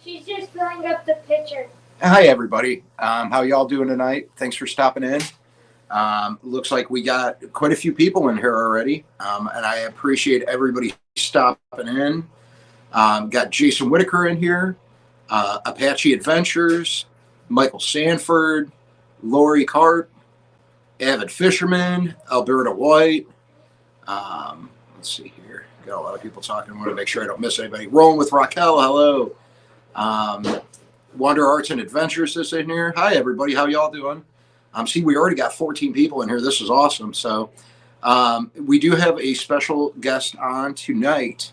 She's just filling up the pitcher. Hi, everybody. How y'all doing tonight? Thanks for stopping in. Looks like we got quite a few people in here already, and I appreciate everybody stopping in. Got Jason Whitaker in here, Apache Adventures, Michael Sanford, Lori Carp, Avid Fisherman, Alberta White. Let's see here. Got a lot of people talking. I want to make sure I don't miss anybody. Rolling with Raquel. Hello. Wander Arts and Adventures is in here. Hi, everybody. How y'all doing? See, we already got 14 people in here. This is awesome. So we do have a special guest on tonight.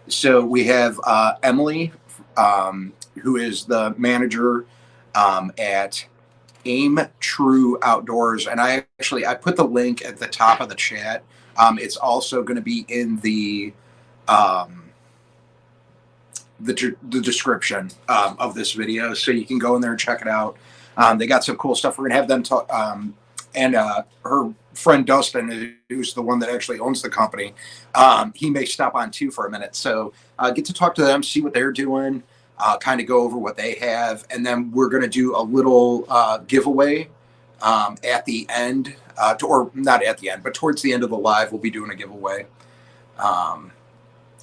So we have Emily, who is the manager at Aim True Outdoors. And I put the link at the top of the chat. It's also going to be in the description of this video, so you can go in there and check it out. They got some cool stuff. We're gonna have them talk, and her friend Dustin, who's the one that actually owns the company, he may stop on too for a minute. So get to talk to them, see what they're doing, kind of go over what they have, and then we're gonna do a little giveaway at the end, or not at the end, but towards the end of the live, we'll be doing a giveaway.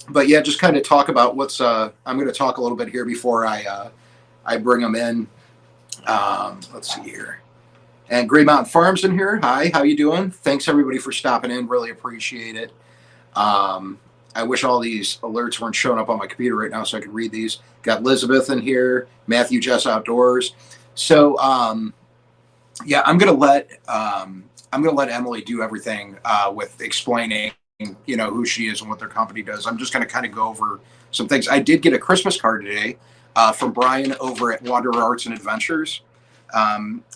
But yeah, just kind of talk about what's. I'm going to talk a little bit here before I bring them in. Let's see here, and Gray Mountain Farms in here. Hi, how you doing? Thanks everybody for stopping in. Really appreciate it. I wish all these alerts weren't showing up on my computer right now so I could read these. Got Elizabeth in here. Matthew Jess Outdoors. So yeah, I'm gonna let Emily do everything with explaining, you know, who she is and what their company does. I'm just going to kind of go over some things. I did get a Christmas card today from Brian over at Wanderer Arts and Adventures.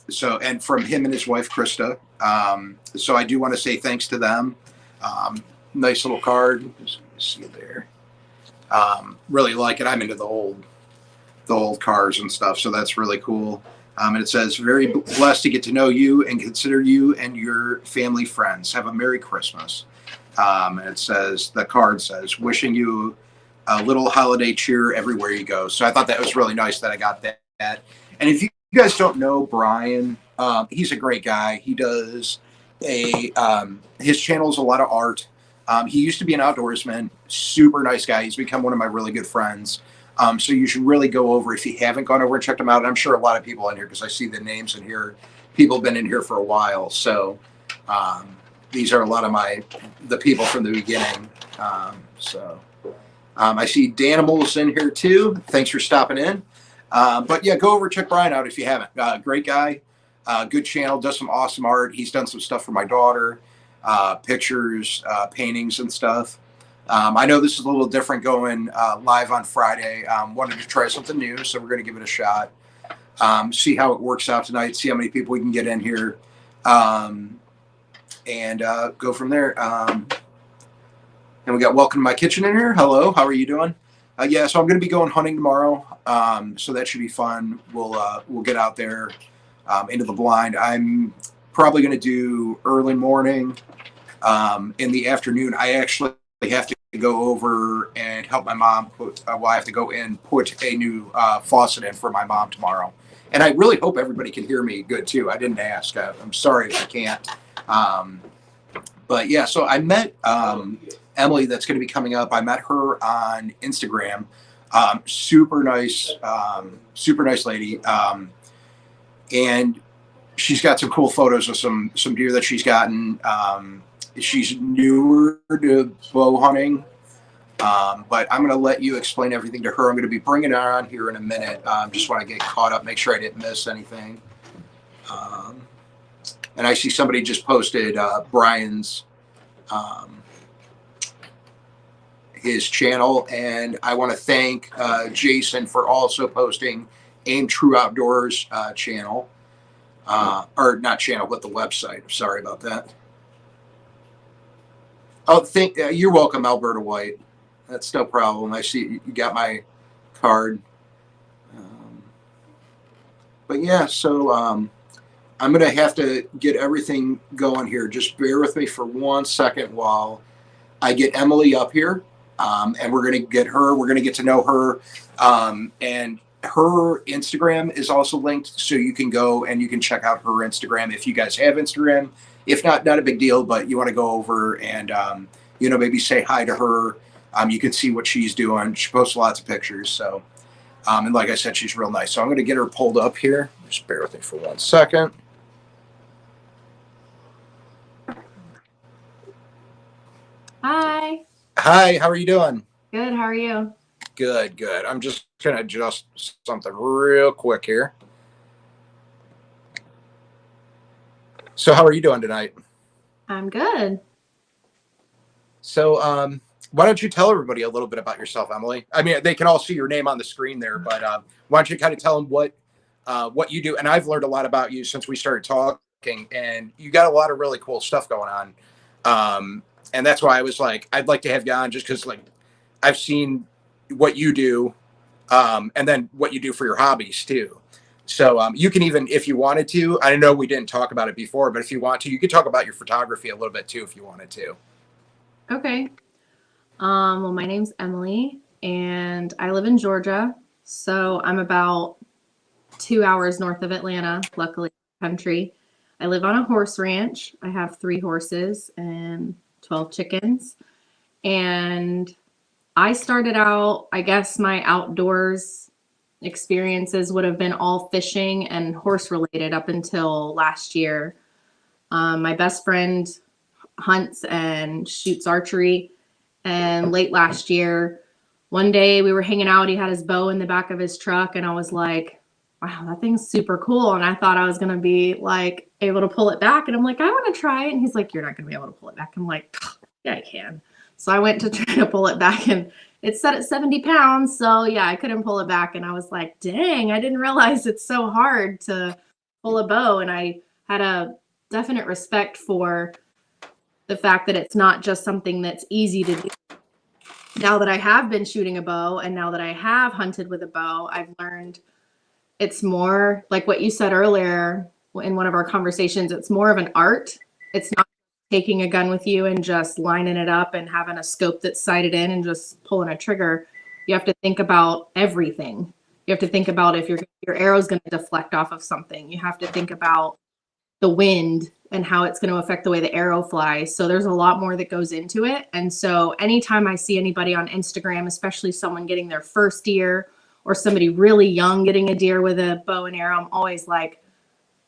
So, and from him and his wife, Krista. So I do want to say thanks to them. Nice little card. Just see it there. Really like it. I'm into the old cars and stuff. So that's really cool. And it says, very blessed to get to know you and consider you and your family friends. Have a Merry Christmas. And it says, the card says, wishing you a little holiday cheer everywhere you go. So I thought that was really nice that I got that. And if you guys don't know Brian, he's a great guy. He does his channel is a lot of art. He used to be an outdoorsman, super nice guy. He's become one of my really good friends. So you should really go over if you haven't gone over and checked him out. And I'm sure a lot of people in here, because I see the names in here, people have been in here for a while. So these are a lot of the people from the beginning. I see Danimals in here too. Thanks for stopping in. But yeah, go over and check Brian out if you haven't. Great guy, good channel, does some awesome art. He's done some stuff for my daughter, pictures, paintings and stuff. I know this is a little different going live on Friday. Wanted to try something new, so we're going to give it a shot. See how it works out tonight, see how many people we can get in here. And go from there. And we got Welcome to My Kitchen in here. Hello, how are you doing? Yeah, so I'm going to be going hunting tomorrow, so that should be fun. We'll get out there into the blind. I'm probably going to do early morning. In the afternoon, I actually have to go over and help my mom I have to go in put a new faucet in for my mom tomorrow. And I really hope everybody can hear me good too. I didn't ask. I'm sorry if I can't. But yeah, so I met Emily that's going to be coming up. I met her on Instagram. Super nice lady. And she's got some cool photos of some deer that she's gotten. She's newer to bow hunting. But I'm going to let you explain everything to her. I'm going to be bringing her on here in a minute. Just want to get caught up, make sure I didn't miss anything. And I see somebody just posted Brian's his channel, and I want to thank Jason for also posting Aim True Outdoors channel, or not channel, but the website. Sorry about that. Oh, you're welcome, Alberta White. That's no problem. I see you got my card. But yeah, so I'm going to have to get everything going here. Just bear with me for 1 second while I get Emily up here. And we're going to get her. We're going to get to know her. And her Instagram is also linked, so you can go and you can check out her Instagram if you guys have Instagram. If not, not a big deal, but you want to go over and maybe say hi to her. You can see what she's doing. She posts lots of pictures, so and like I said, she's real nice. So I'm going to get her pulled up here. Just bear with me for 1 second. Hi. Hi, how are you doing? Good. How are you? Good, good. I'm just going to adjust something real quick here. So how are you doing tonight? I'm good. So why don't you tell everybody a little bit about yourself, Emily? I mean, they can all see your name on the screen there, but why don't you kind of tell them what you do? And I've learned a lot about you since we started talking, and you got a lot of really cool stuff going on. And that's why I was like, I'd like to have you on just because, like, I've seen what you do and then what you do for your hobbies too. So you can even, if you wanted to, I know we didn't talk about it before, but if you want to, you could talk about your photography a little bit too, if you wanted to. Okay. Well, my name's Emily and I live in Georgia. So I'm about 2 hours north of Atlanta, luckily country. I live on a horse ranch. I have 3 horses and 12 chickens. And I started out, I guess my outdoors experiences would have been all fishing and horse related up until last year. My best friend hunts and shoots archery. And late last year, one day we were hanging out, he had his bow in the back of his truck, and I was like, wow, that thing's super cool. And I thought I was going to be like able to pull it back. And I'm like, I want to try it. And he's like, you're not going to be able to pull it back. I'm like, yeah, I can. So I went to try to pull it back, and it's set at 70 pounds. So yeah, I couldn't pull it back. And I was like, dang, I didn't realize it's so hard to pull a bow. And I had a definite respect for the fact that it's not just something that's easy to do. Now that I have been shooting a bow and now that I have hunted with a bow, I've learned it's more like what you said earlier in one of our conversations. It's more of an art. It's not taking a gun with you and just lining it up and having a scope that's sighted in and just pulling a trigger. You have to think about everything. You have to think about if your arrow is going to deflect off of something. You have to think about the wind and how it's going to affect the way the arrow flies. So there's a lot more that goes into it. And so anytime I see anybody on Instagram, especially someone getting their first deer or somebody really young getting a deer with a bow and arrow, I'm always like,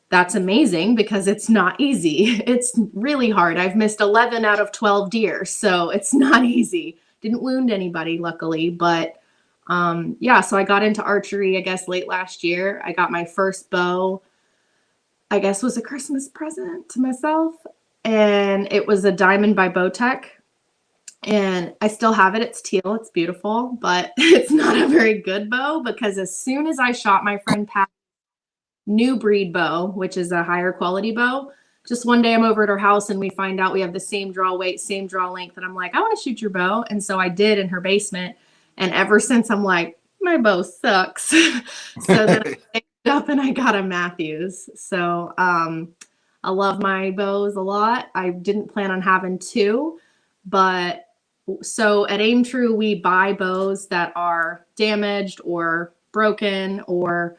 that's amazing, because it's not easy. It's really hard. I've missed 11 out of 12 deer. So it's not easy. Didn't wound anybody, luckily. But yeah, so I got into archery, I guess, late last year. I got my first bow, I guess was a Christmas present to myself. And it was a Diamond by Bowtech. And I still have it. It's teal. It's beautiful, but it's not a very good bow, because as soon as I shot my friend Pat's new breed bow, which is a higher quality bow, just one day I'm over at her house and we find out we have the same draw weight, same draw length. And I'm like, I want to shoot your bow. And so I did in her basement. And ever since I'm like, my bow sucks. So then I picked it up and I got a Matthews. So I love my bows a lot. I didn't plan on having 2, but so at Aim True, we buy bows that are damaged or broken or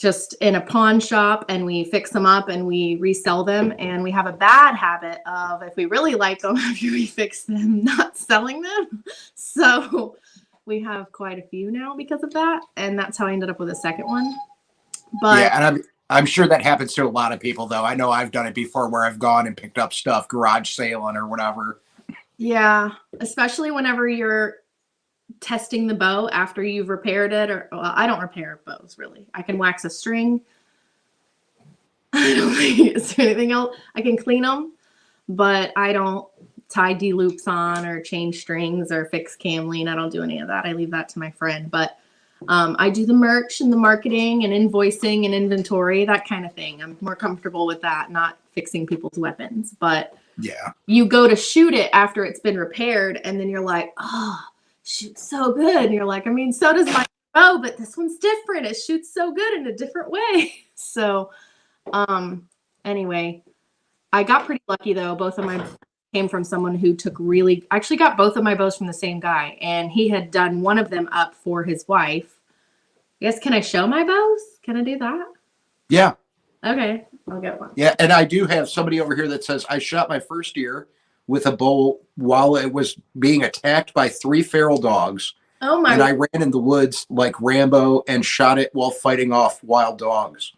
just in a pawn shop, and we fix them up and we resell them. And we have a bad habit of, if we really like them after we fix them, not selling them. So we have quite a few now because of that. And that's how I ended up with a second one. But yeah, and I'm sure that happens to a lot of people, though. I know I've done it before where I've gone and picked up stuff, garage sailing or whatever. yeah, especially whenever you're testing the bow after you've repaired it, or well, I don't repair bows really. I can wax a string. I don't think it's anything else. I can clean them, but I don't tie D loops on or change strings or fix cam lean. I don't do any of that. I leave that to my friend. But I do the merch and the marketing and invoicing and inventory, that kind of thing. I'm more comfortable with that, not fixing people's weapons. But yeah, you go to shoot it after it's been repaired, and then you're like, oh, shoots so good. And you're like, I mean, so does my bow, but this one's different. It shoots so good in a different way. So anyway, I got pretty lucky though. Both of my came from someone who actually got both of my bows from the same guy, and he had done one of them up for his wife I guess, can I show my bows? Can I do that? Yeah. Okay, I'll get one. Yeah. And I do have somebody over here that says, I shot my first deer with a bow while it was being attacked by 3 feral dogs. Oh my! And I ran in the woods like Rambo and shot it while fighting off wild dogs.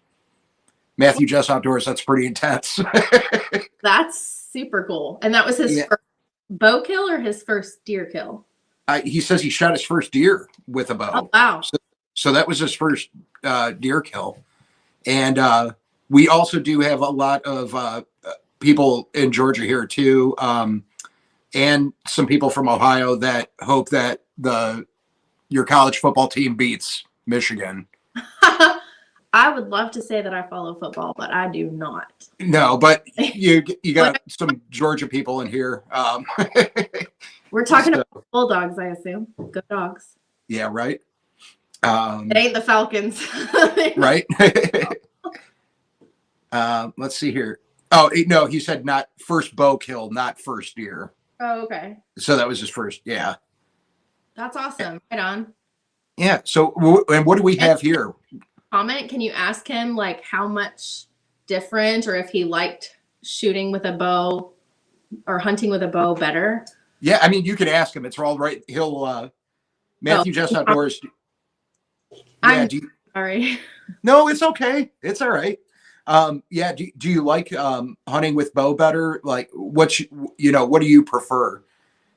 Matthew Just Outdoors, that's pretty intense. That's super cool. And that was his first bow kill or his first deer kill? He says he shot his first deer with a bow. Oh, wow. So that was his first deer kill. And we also do have a lot of people in Georgia here too, and some people from Ohio that hope that your college football team beats Michigan. I would love to say that I follow football, but I do not. No, but you got some Georgia people in here. We're talking about Bulldogs, I assume. Good dogs. Yeah, right. It ain't the Falcons. Right. Let's see here. Oh, no, he said not first bow kill, not first deer. Oh, okay. So that was his first. Yeah. That's awesome. Right on. Yeah. So, and what do we have here? Comment, can you ask him like how much different, or if he liked shooting with a bow or hunting with a bow better? Yeah, I mean, you can ask him. It's all right. He'll Matthew Just Outdoors. I'm sorry. No, it's okay. It's all right. Yeah. Do you like hunting with bow better? Like, what do you prefer?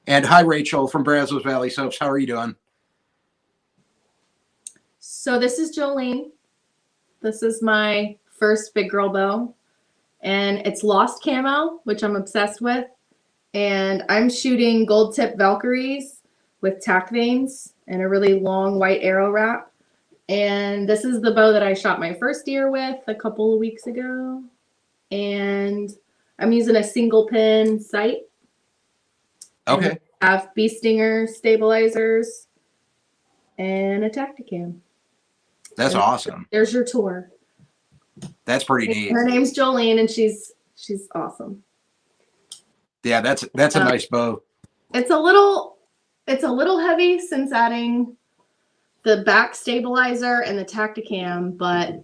And hi, Rachel from Brazos Valley Soaps. How are you doing? So this is Jolene. This is my first big girl bow, and it's Lost Camo, which I'm obsessed with. And I'm shooting gold tip Valkyries with tack veins and a really long white arrow wrap. And this is the bow that I shot my first deer with a couple of weeks ago. And I'm using a single pin sight. Okay. I have bee stinger stabilizers and a Tacticam. That's awesome. There's your tour. That's pretty neat. Her name's Jolene, and she's awesome. Yeah, that's a nice bow. It's a little heavy since adding the back stabilizer and the Tacticam, but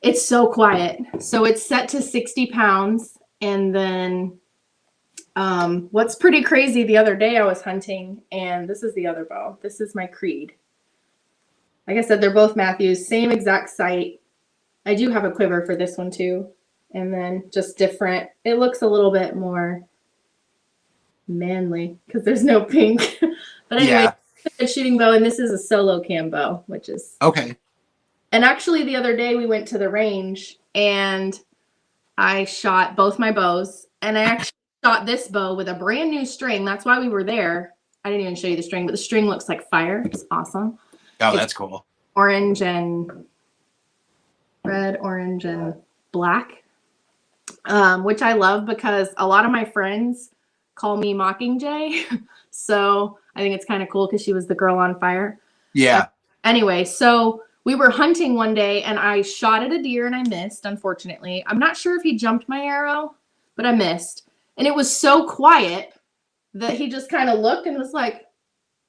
it's so quiet. So it's set to 60 pounds. And then what's pretty crazy, the other day I was hunting, and this is the other bow. This is my Creed. Like I said, they're both Matthews, same exact sight. I do have a quiver for this one too. And then just different. It looks a little bit more manly because there's no pink. But anyway, it's a shooting bow, and this is a solo cam bow, which is okay. And actually the other day we went to the range and I shot both my bows, and I actually shot this bow with a brand new string. That's why we were there. I didn't even show you the string, but the string looks like fire. It's awesome. Oh, that's cool. Orange and red, orange and black, which I love because a lot of my friends call me Mockingjay. So I think it's kind of cool because she was the girl on fire. Yeah. Anyway, so we were hunting one day and I shot at a deer and I missed, unfortunately. I'm not sure if he jumped my arrow, but I missed. And it was so quiet that he just kind of looked and was like,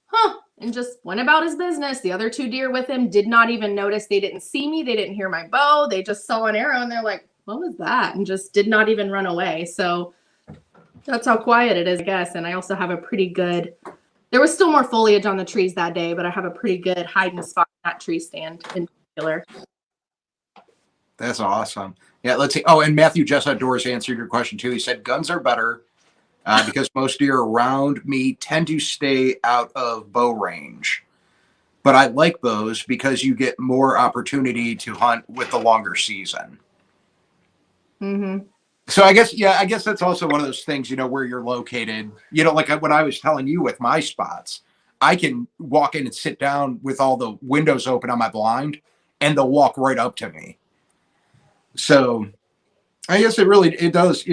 huh, and just went about his business. The other 2 deer with him did not even notice. They didn't see me. They didn't hear my bow. They just saw an arrow and they're like, what was that? And just did not even run away. So that's how quiet it is, I guess. And I also have a pretty good, there was still more foliage on the trees that day, but I have a pretty good hiding spot in that tree stand in particular. That's awesome. Yeah, let's see. Oh, and Matthew Just Outdoors answered your question too. He said guns are better because most deer around me tend to stay out of bow range. But I like bows because you get more opportunity to hunt with the longer season. Mm-hmm. So I guess that's also one of those things, where you're located, like what I was telling you with my spots, I can walk in and sit down with all the windows open on my blind and they'll walk right up to me. So I guess it does,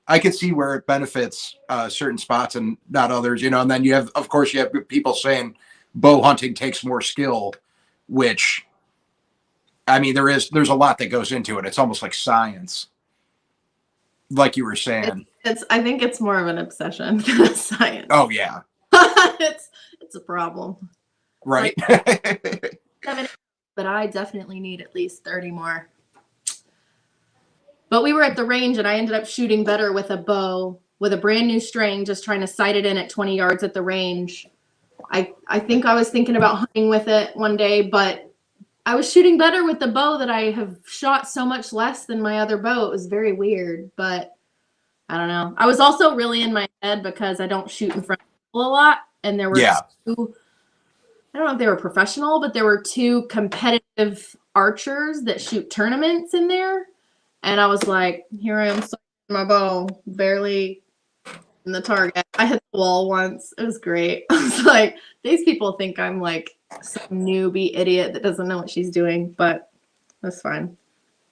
I could see where it benefits certain spots and not others, and then you have people saying bow hunting takes more skill, which, I mean, there's a lot that goes into it. It's almost like science. Like you were saying, I think it's more of an obsession than a science. Oh yeah, it's a problem. Right. Like, but I definitely need at least 30 more. But we were at the range and I ended up shooting better with a bow with a brand new string, just trying to sight it in at 20 yards at the range. I think I was thinking about hunting with it one day, but I was shooting better with the bow that I have shot so much less than my other bow. It was very weird, but I don't know. I was also really in my head because I don't shoot in front of people a lot. And there were two, I don't know if they were professional, but there were two competitive archers that shoot tournaments in there. And I was like, here I am, my bow, barely in the target. I hit the wall once. It was great. I was like, these people think I'm like some newbie idiot that doesn't know what she's doing, but that's fine.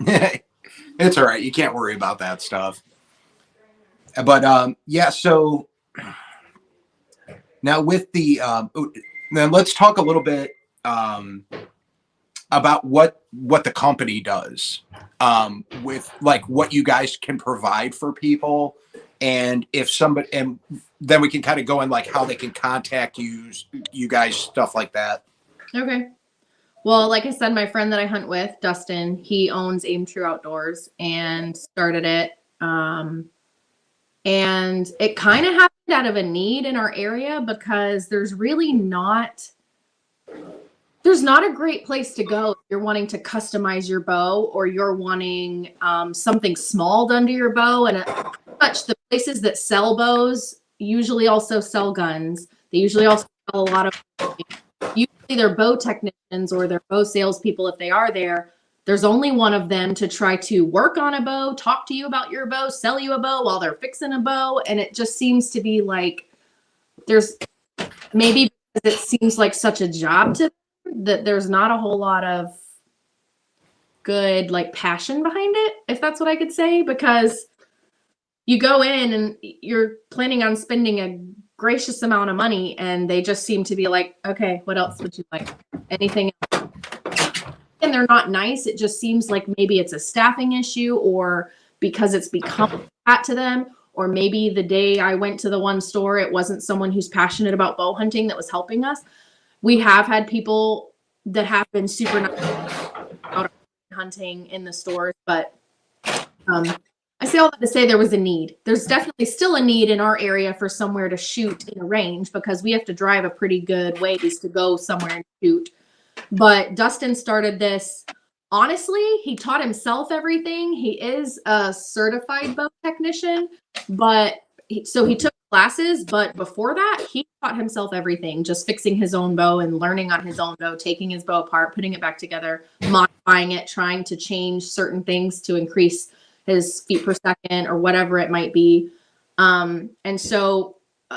It's all right. You can't worry about that stuff. But yeah, so now with the then let's talk a little bit about what the company does with like what you guys can provide for people, and if somebody, and then we can kind of go in like how they can contact you guys, stuff like that. Okay. Well, like I said, my friend that I hunt with, Dustin, he owns Aim True Outdoors and started it. And it kind of happened out of a need in our area because there's really not a great place to go if you're wanting to customize your bow or you're wanting something small done to your bow. And pretty much the places that sell bows usually also sell guns. They usually also sell a lot of, usually they're bow technicians or they're bow salespeople if they are there. There's only one of them to try to work on a bow, talk to you about your bow, sell you a bow while they're fixing a bow. And it just seems to be like there's maybe because it seems like such a job to them that there's not a whole lot of good like passion behind it, if that's what I could say, because you go in and you're planning on spending a gracious amount of money and they just seem to be like, okay, what else would you like? Anything else? And they're not nice. It just seems like maybe it's a staffing issue or because it's become that to them. Or maybe the day I went to the one store, it wasn't someone who's passionate about bow hunting that was helping us. We have had people that have been super nice about hunting in the stores, but I say all that to say there was a need. There's definitely still a need in our area for somewhere to shoot in a range because we have to drive a pretty good ways to go somewhere and shoot. But Dustin started this. Honestly, he taught himself everything. He is a certified bow technician, but so he took classes. But before that, he taught himself everything, just fixing his own bow and learning on his own bow, taking his bow apart, putting it back together, modifying it, trying to change certain things to increase his feet per second or whatever it might be. And so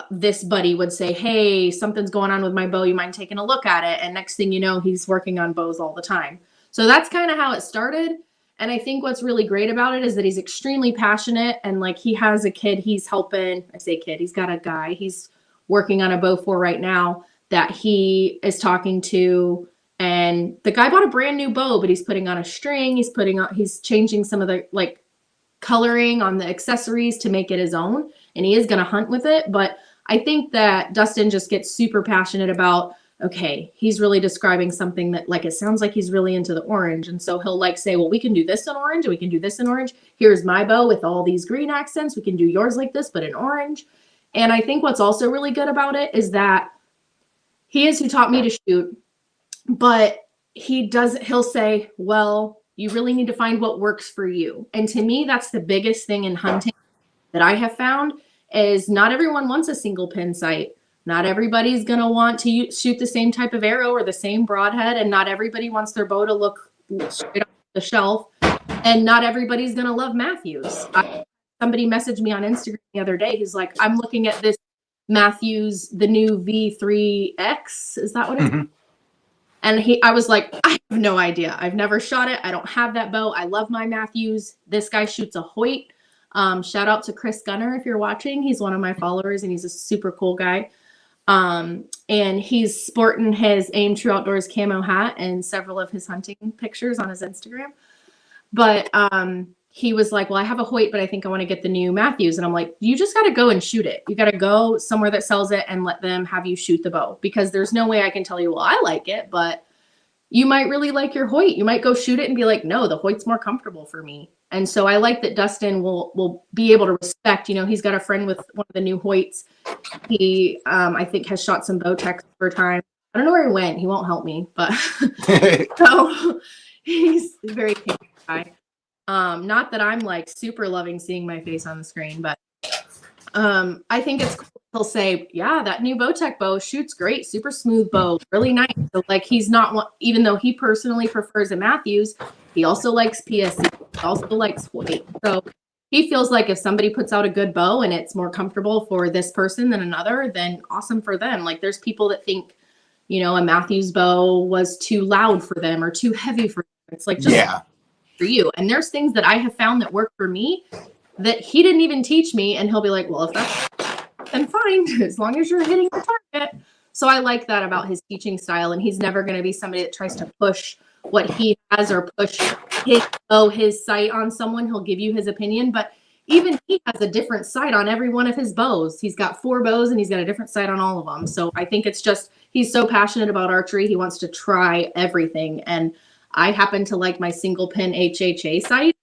this buddy would say, hey, something's going on with my bow. You mind taking a look at it? And next thing you know, he's working on bows all the time. So that's kind of how it started. And I think what's really great about it is that he's extremely passionate. And like he has a kid he's helping. I say kid, he's got a guy he's working on a bow for right now that he is talking to. And the guy bought a brand new bow, but he's putting on a string. He's changing some of the like coloring on the accessories to make it his own. And he is going to hunt with it. But I think that Dustin just gets super passionate about, okay, he's really describing something that like, it sounds like he's really into the orange. And so he'll like say, well, we can do this in orange and we can do this in orange. Here's my bow with all these green accents. We can do yours like this, but in orange. And I think what's also really good about it is that he is who taught me to shoot, but he'll say, well, you really need to find what works for you. And to me, that's the biggest thing in hunting that I have found is not everyone wants a single pin sight. Not everybody's going to want to shoot the same type of arrow or the same broadhead. And not everybody wants their bow to look straight off the shelf. And not everybody's going to love Matthews. Somebody messaged me on Instagram the other day. He's like, I'm looking at this Matthews, the new V3X. Is that what it is? And I was like, I have no idea. I've never shot it. I don't have that bow. I love my Matthews. This guy shoots a Hoyt. Shout out to Chris Gunner if you're watching. He's one of my followers and he's a super cool guy. And he's sporting his Aim True Outdoors camo hat and several of his hunting pictures on his Instagram. But he was like, well, I have a Hoyt, but I think I want to get the new Matthews. And I'm like, you just got to go and shoot it. You got to go somewhere that sells it and let them have you shoot the bow, because there's no way I can tell you, well, I like it, but you might really like your Hoyt. You might go shoot it and be like, no, the Hoyt's more comfortable for me. And so I like that Dustin will be able to respect, he's got a friend with one of the new Hoyts. He, I think, has shot some Bowtechs for a time. I don't know where he went. He won't help me, but so he's a very patient guy. Not that I'm like super loving seeing my face on the screen, but I think it's cool. He'll say, yeah, that new Bowtech bow shoots great, super smooth bow, really nice. So like he's not one, even though he personally prefers a Matthews, he also likes PSC, he also likes Hoyt. So he feels like if somebody puts out a good bow and it's more comfortable for this person than another, then awesome for them. Like there's people that think, a Matthews bow was too loud for them or too heavy for them. It's like just for you. And there's things that I have found that work for me that he didn't even teach me. And he'll be like, well, if that's then fine, as long as you're hitting the target. So I like that about his teaching style. And he's never going to be somebody that tries to push what he has or push his sight on someone. He'll give you his opinion, but even he has a different sight on every one of his bows. He's got 4 bows and he's got a different sight on all of them. So I think it's just, he's so passionate about archery. He wants to try everything. And I happen to like my single pin HHA sight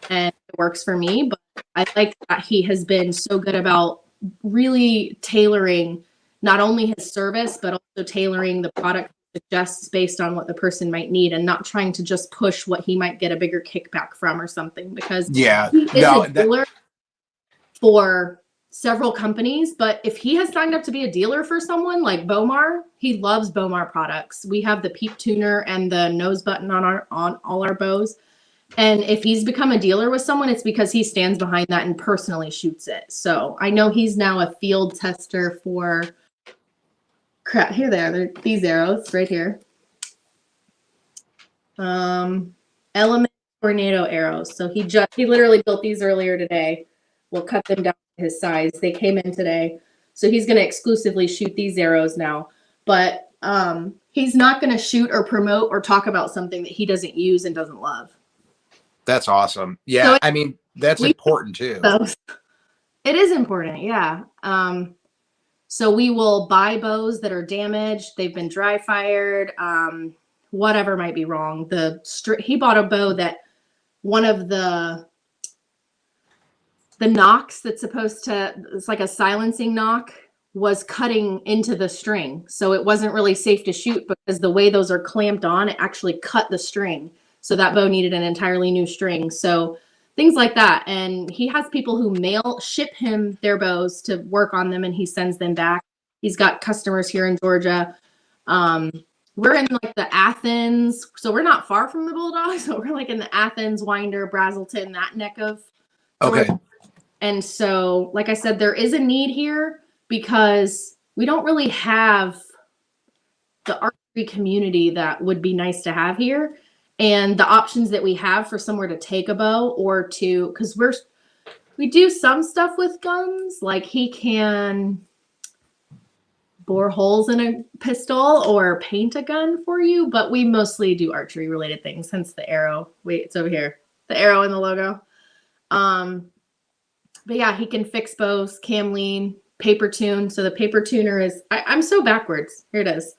and it works for me, but I like that he has been so good about really tailoring not only his service, but also tailoring the product suggests based on what the person might need and not trying to just push what he might get a bigger kickback from or something, because he is a dealer for several companies. But if he has signed up to be a dealer for someone like Bomar, he loves Bomar products. We have the peep tuner and the nose button on all our bows. And if he's become a dealer with someone, it's because he stands behind that and personally shoots it. So I know he's now a field tester for here they are. They're these arrows right here. Element Tornado arrows. So he literally built these earlier today. We'll cut them down to his size. They came in today. So he's going to exclusively shoot these arrows now. But he's not going to shoot or promote or talk about something that he doesn't use and doesn't love. That's awesome. Yeah, so I mean, that's important too. It is important, yeah. So we will buy bows that are damaged, they've been dry fired, whatever might be wrong. He bought a bow that one of the knocks that's supposed to, it's like a silencing knock, was cutting into the string. So it wasn't really safe to shoot because the way those are clamped on, it actually cut the string. So that bow needed an entirely new string. So things like that. And he has people who ship him their bows to work on them and he sends them back. He's got customers here in Georgia. We're in like the Athens. So we're not far from the Bulldogs. So we're like in the Athens, Winder, Brazelton, that neck of. Okay. And so, like I said, there is a need here because we don't really have the archery community that would be nice to have here. And the options that we have for somewhere to take a bow or to, because we do some stuff with guns, like he can bore holes in a pistol or paint a gun for you, but we mostly do archery related things, hence the arrow. Wait, it's over here. The arrow and the logo. But yeah, he can fix bows, cam lean, paper tune. So the paper tuner is, I'm so backwards. Here it is.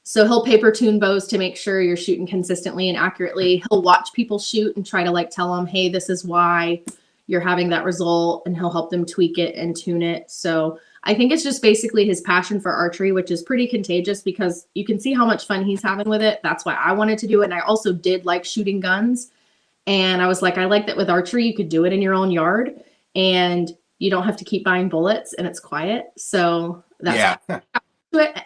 So he'll paper tune bows to make sure you're shooting consistently and accurately. He'll watch people shoot and try to like tell them, hey, this is why you're having that result. And he'll help them tweak it and tune it. So I think it's just basically his passion for archery, which is pretty contagious because you can see how much fun he's having with it. That's why I wanted to do it. And I also did like shooting guns. And I was like, I like that with archery, you could do it in your own yard and you don't have to keep buying bullets and it's quiet. So that's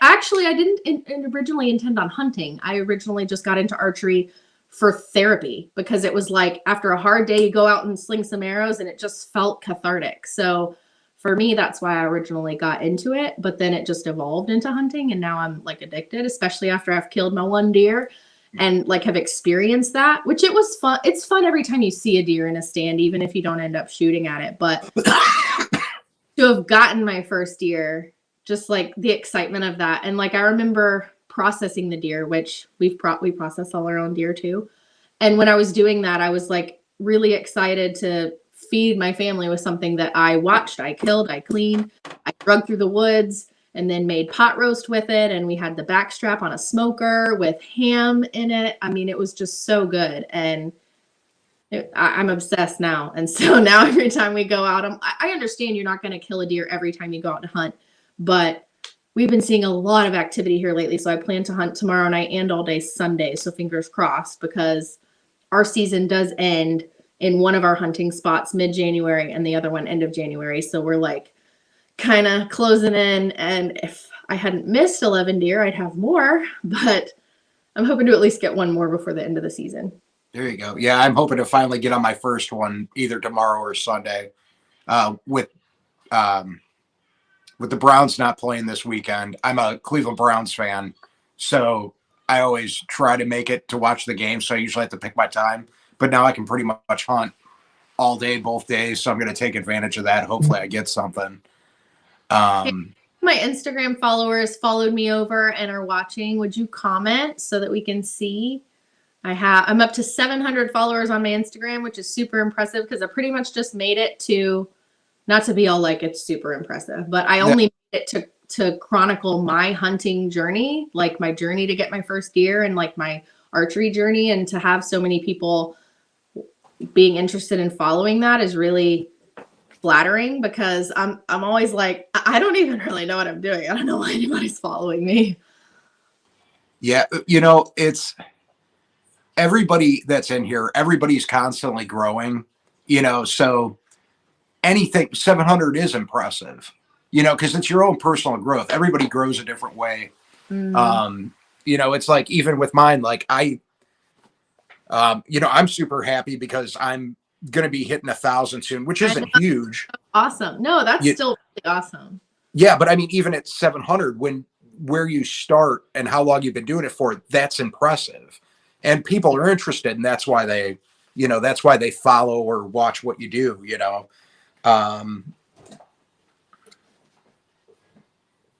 actually, I didn't originally intend on hunting. I originally just got into archery for therapy because it was like after a hard day, you go out and sling some arrows and it just felt cathartic. So for me, that's why I originally got into it. But then it just evolved into hunting and now I'm like addicted, especially after I've killed my one deer and like have experienced that, which it was fun. It's fun every time you see a deer in a stand, even if you don't end up shooting at it. But to have gotten my first deer, just like the excitement of that. And like, I remember processing the deer, which we process all our own deer too. And when I was doing that, I was like really excited to feed my family with something that I watched, I killed, I cleaned, I drug through the woods. and then made pot roast with it. And we had the backstrap on a smoker with ham in it. I mean, it was just so good. And I'm obsessed now. And so now every time we go out, I understand you're not going to kill a deer every time you go out to hunt, but we've been seeing a lot of activity here lately. So I plan to hunt tomorrow night and all day Sunday. So fingers crossed, because our season does end in one of our hunting spots mid-January and the other one end of January. So we're like kind of closing in. And if I hadn't missed 11 deer, I'd have more, but I'm hoping to at least get one more before the end of the season. There you go. Yeah, I'm hoping to finally get on my first one either tomorrow or Sunday. With the Browns not playing this weekend, I'm a Cleveland Browns fan, so I always try to make it to watch the game. So I usually have to pick my time, but now I can pretty much hunt all day, both days. So I'm going to take advantage of that. Hopefully, I get something. My Instagram followers followed me over and are watching. Would you comment so that we can see? I'm up to 700 followers on my Instagram, which is super impressive because I pretty much just made it to, not to be all like it's super impressive, but I only made it to chronicle my hunting journey, like my journey to get my first deer and like my archery journey. And to have so many people being interested in following that is really flattering, because I'm always like, I don't even really know what I'm doing. I don't know why anybody's following me. Yeah, it's everybody that's in here, everybody's constantly growing, so anything 700 is impressive, because it's your own personal growth. Everybody grows a different way. It's like, even with mine, like I'm super happy because I'm going to be hitting 1,000 soon, which isn't huge. Awesome. No, that's still really awesome. Yeah. But I mean, even at 700, where you start and how long you've been doing it for, that's impressive. And people are interested, and that's why they follow or watch what you do, And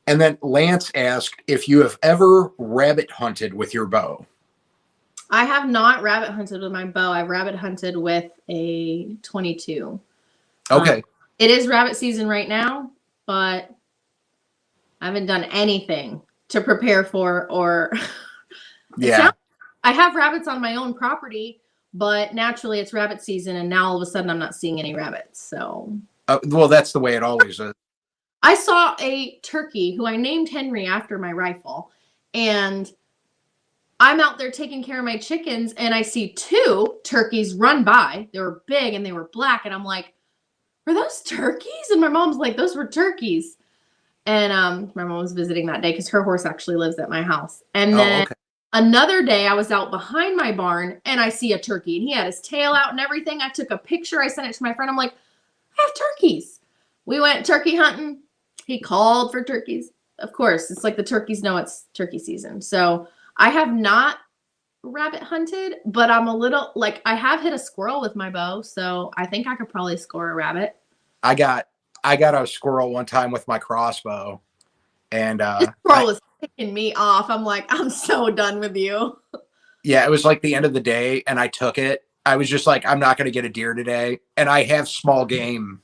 then Lance asked if you have ever rabbit hunted with your bow. I have not rabbit hunted with my bow. I've rabbit hunted with a 22. Okay. It is rabbit season right now, but I haven't done anything to prepare for or Yeah. I have rabbits on my own property, but naturally it's rabbit season, and now all of a sudden I'm not seeing any rabbits. So, well, that's the way it always is. I saw a turkey who I named Henry after my rifle, and I'm out there taking care of my chickens, and I see 2 turkeys run by. They were big and they were black, and I'm like, "Were those turkeys?" And my mom's like, "Those were turkeys." And my mom was visiting that day because her horse actually lives at my house, and then. Okay. Another day, I was out behind my barn and I see a turkey, and he had his tail out and everything. I took a picture. I sent it to my friend. I'm like, I have turkeys. We went turkey hunting. He called for turkeys. Of course, it's like the turkeys know it's turkey season. So I have not rabbit hunted, but I'm a little like, I have hit a squirrel with my bow. So I think I could probably score a rabbit. I got a squirrel one time with my crossbow, and this squirrel was picking me off. I'm like, I'm so done with you. Yeah, it was like the end of the day, and I took it. I was just like, I'm not going to get a deer today, and I have small game.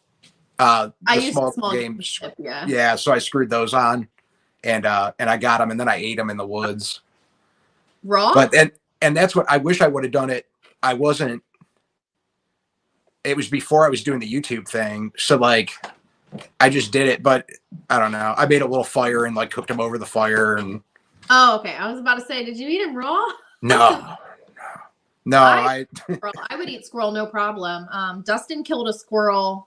I use small game. Yeah, so I screwed those on, and I got them, and then I ate them in the woods. Raw? But and that's what I wish I would have done it. I wasn't. It was before I was doing the YouTube thing, so like. I just did it, but I don't know. I made a little fire and like cooked them over the fire. And oh, okay. I was about to say, did you eat him raw? No. I would eat squirrel, no problem. Dustin killed a squirrel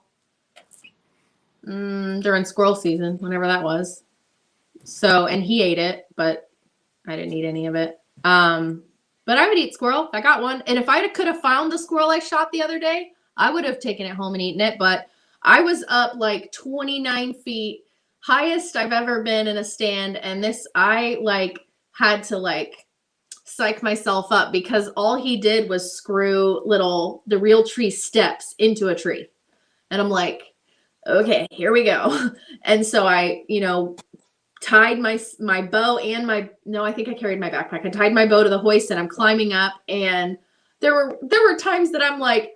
during squirrel season, whenever that was. So, and he ate it, but I didn't eat any of it. But I would eat squirrel. I got one. And if I could have found the squirrel I shot the other day, I would have taken it home and eaten it. But I was up like 29 feet, highest I've ever been in a stand. And I like had to like psych myself up because all he did was screw the real tree steps into a tree. And I'm like, okay, here we go. And so I, tied my bow and I think I carried my backpack. I tied my bow to the hoist and I'm climbing up. And there were times that I'm like,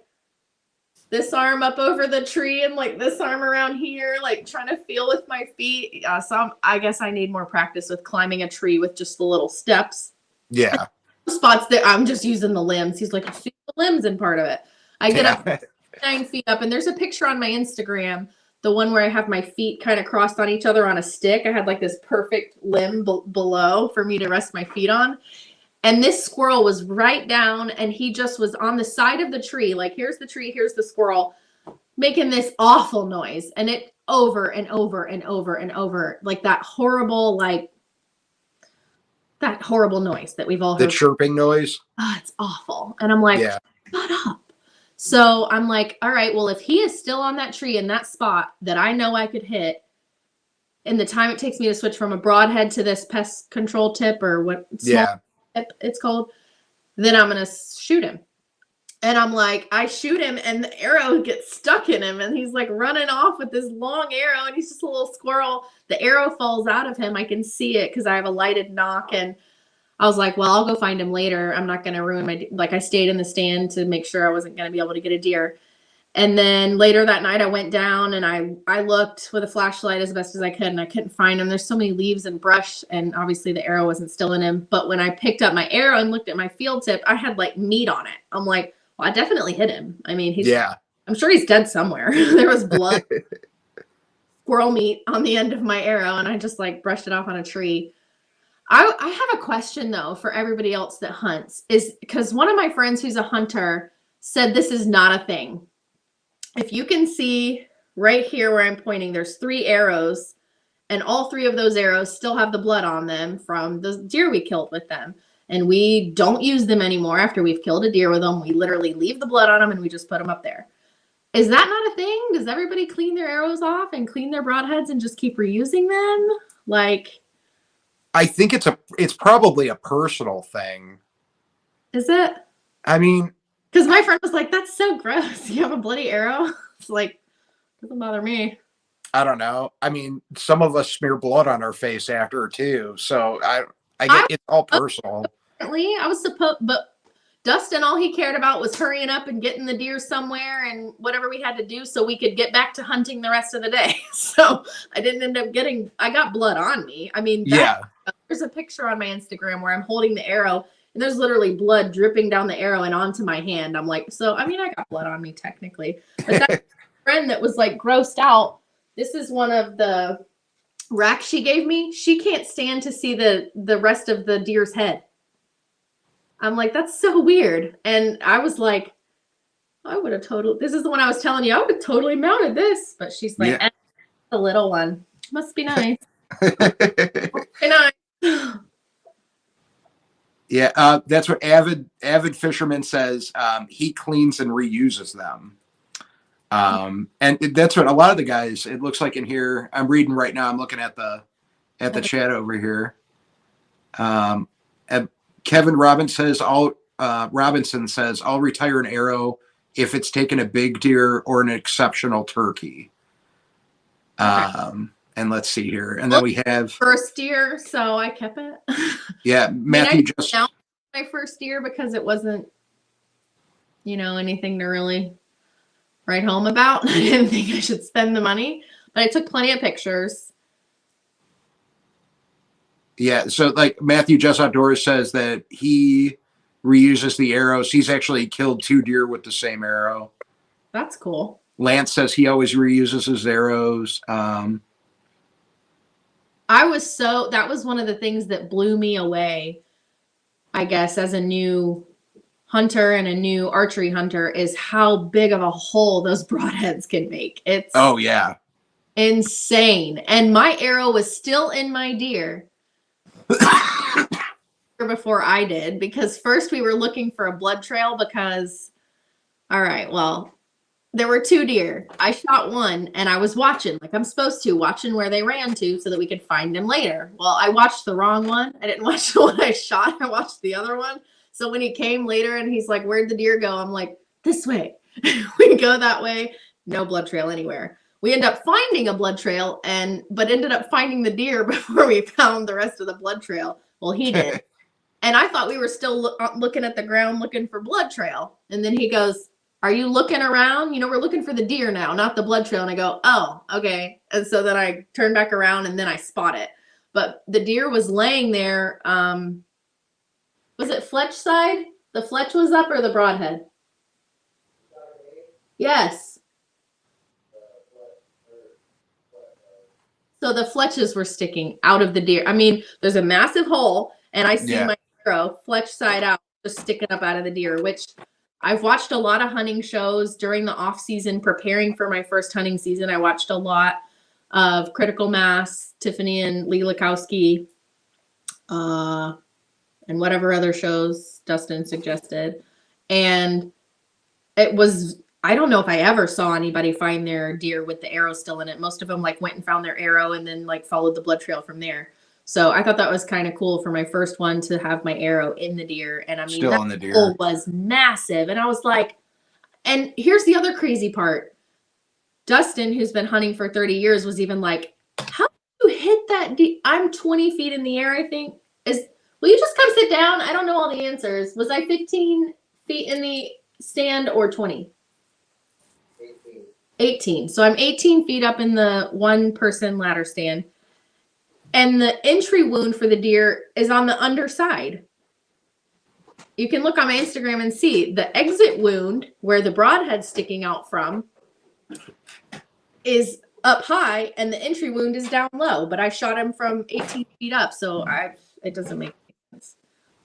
this arm up over the tree and like this arm around here, like trying to feel with my feet. I guess I need more practice with climbing a tree with just the little steps. Yeah. Spots that I'm just using the limbs. He's like, I see the limbs in part of it. I get up 9 feet up, and there's a picture on my Instagram, the one where I have my feet kind of crossed on each other on a stick. I had like this perfect limb below for me to rest my feet on. And this squirrel was right down, and he just was on the side of the tree. Like, here's the tree, here's the squirrel, making this awful noise. And it over and over and over and over, like that horrible noise that we've all heard. The chirping noise. Oh, it's awful. And I'm like, Yeah. shut up. So I'm like, all right, well, if he is still on that tree in that spot that I know I could hit in the time it takes me to switch from a broadhead to this pest control tip or what tip it's called, then I'm going to shoot him. And I'm like, I shoot him and the arrow gets stuck in him and he's like running off with this long arrow and he's just a little squirrel. The arrow falls out of him. I can see it because I have a lighted nock, and I was like, well, I'll go find him later. I'm not going to ruin my, like, I stayed in the stand to make sure I wasn't going to be able to get a deer. And then later that night I went down and I looked with a flashlight as best as I could, and I couldn't find him. There's so many leaves and brush, and obviously the arrow wasn't still in him. But when I picked up my arrow and looked at my field tip, I had like meat on it. I'm like, well, I definitely hit him. I mean, I'm sure he's dead somewhere. There was blood, squirrel meat on the end of my arrow, and I just like brushed it off on a tree. I have a question though for everybody else that hunts, is because one of my friends who's a hunter said this is not a thing. If you can see right here where I'm pointing, there's 3 arrows, and all 3 of those arrows still have the blood on them from the deer we killed with them. And we don't use them anymore after we've killed a deer with them. We literally leave the blood on them and we just put them up there. Is that not a thing? Does everybody clean their arrows off and clean their broadheads and just keep reusing them? Like, I think it's probably a personal thing. is it? I mean, because my friend was like, that's so gross. You have a bloody arrow? It's like, doesn't bother me. I don't know. I mean, some of us smear blood on our face after too. So I get it's all personal. I was supposed, but Dustin, all he cared about was hurrying up and getting the deer somewhere and whatever we had to do so we could get back to hunting the rest of the day. So I didn't end up I got blood on me. I mean, there's a picture on my Instagram where I'm holding the arrow and there's literally blood dripping down the arrow and onto my hand. I'm like, so, I mean, I got blood on me technically, but that friend that was like grossed out. This is one of the racks she gave me. She can't stand to see the rest of the deer's head. I'm like, that's so weird. And I was like, I would have this is the one I was telling you, I would have totally mounted this. But she's like, the little one. Must be nice. Yeah, that's what avid fisherman says. He cleans and reuses them. And that's what a lot of the guys, it looks like in here, I'm reading right now, I'm looking at the chat over here. And Kevin Robinson says, I'll retire an arrow if it's taken a big deer or an exceptional turkey. And let's see here. And then we have first deer, so I kept it. Yeah, Matthew just my first deer because it wasn't, anything to really write home about. I didn't think I should spend the money, but I took plenty of pictures. Yeah, so like Matthew Just Outdoors says that he reuses the arrows. He's actually killed 2 deer with the same arrow. That's cool. Lance says he always reuses his arrows. That was one of the things that blew me away, I guess, as a new hunter and a new archery hunter, is how big of a hole those broadheads can make. It's insane. And my arrow was still in my deer before I did, because first we were looking for a blood trail because, all right, well, there were 2 deer. I shot one and I was watching like I'm supposed to, watching where they ran to so that we could find them later. Well, I watched the wrong one. I didn't watch the one I shot. I watched the other one. So when he came later and he's like, where'd the deer go? I'm like, this way. We go that way. No blood trail anywhere. We end up finding a blood trail but ended up finding the deer before we found the rest of the blood trail. Well, he did. And I thought we were still looking at the ground looking for blood trail. And then he goes, are you looking around? You know, we're looking for the deer now, not the blood trail. And I go, oh, okay. And so then I turn back around and then I spot it. But the deer was laying there. Was it Fletch side? The Fletch was up or the broadhead? Yes. So the Fletches were sticking out of the deer. I mean, there's a massive hole, and I see my arrow Fletch side out, just sticking up out of the deer, which I've watched a lot of hunting shows during the off season, preparing for my first hunting season. I watched a lot of Critical Mass, Tiffany and Lee Lakowski, and whatever other shows Dustin suggested. And it was, I don't know if I ever saw anybody find their deer with the arrow still in it. Most of them like went and found their arrow and then like followed the blood trail from there. So I thought that was kind of cool for my first one to have my arrow in the deer. And I mean, Still that in the deer. hole was massive. And I was like, and here's the other crazy part. Dustin, who's been hunting for 30 years, was even like, how did you hit that deer? I'm 20 feet in the air, I think. Will you just come sit down? I don't know all the answers. Was I 15 feet in the stand or 20? 18. So I'm 18 feet up in the one-person ladder stand. And the entry wound for the deer is on the underside. You can look on my Instagram and see the exit wound where the broadhead's sticking out from is up high and the entry wound is down low. But I shot him from 18 feet up, so it doesn't make sense.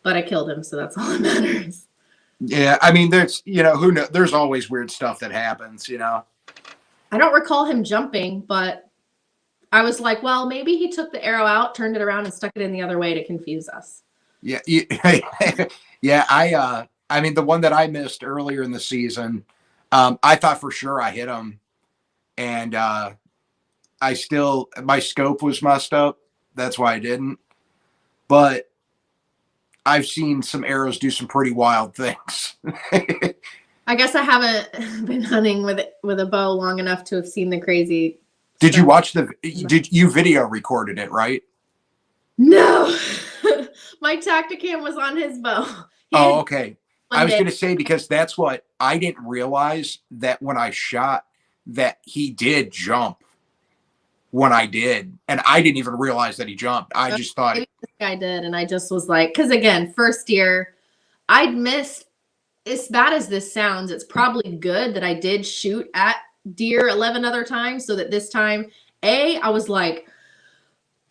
But I killed him, so that's all that matters. Yeah, I mean, there's, you know, who knows? There's always weird stuff that happens, you know. I don't recall him jumping, but I was like, well, maybe he took the arrow out, turned it around, and stuck it in the other way to confuse us. Yeah, yeah. I mean, the one that I missed earlier in the season, I thought for sure I hit him, and my scope was messed up. That's why I didn't. But I've seen some arrows do some pretty wild things. I guess I haven't been hunting with a bow long enough to have seen the crazy. Did you watch did you video recorded it, right? No. My Tacticam was on his bow. Oh, okay. I was going to say, because that's what I didn't realize, that when I shot that he did jump when I did. And I didn't even realize that he jumped. I just thought this guy did. And I just was like, because again, first year I'd missed, as bad as this sounds, it's probably good that I did shoot at deer 11 other times, so that this time, I was like,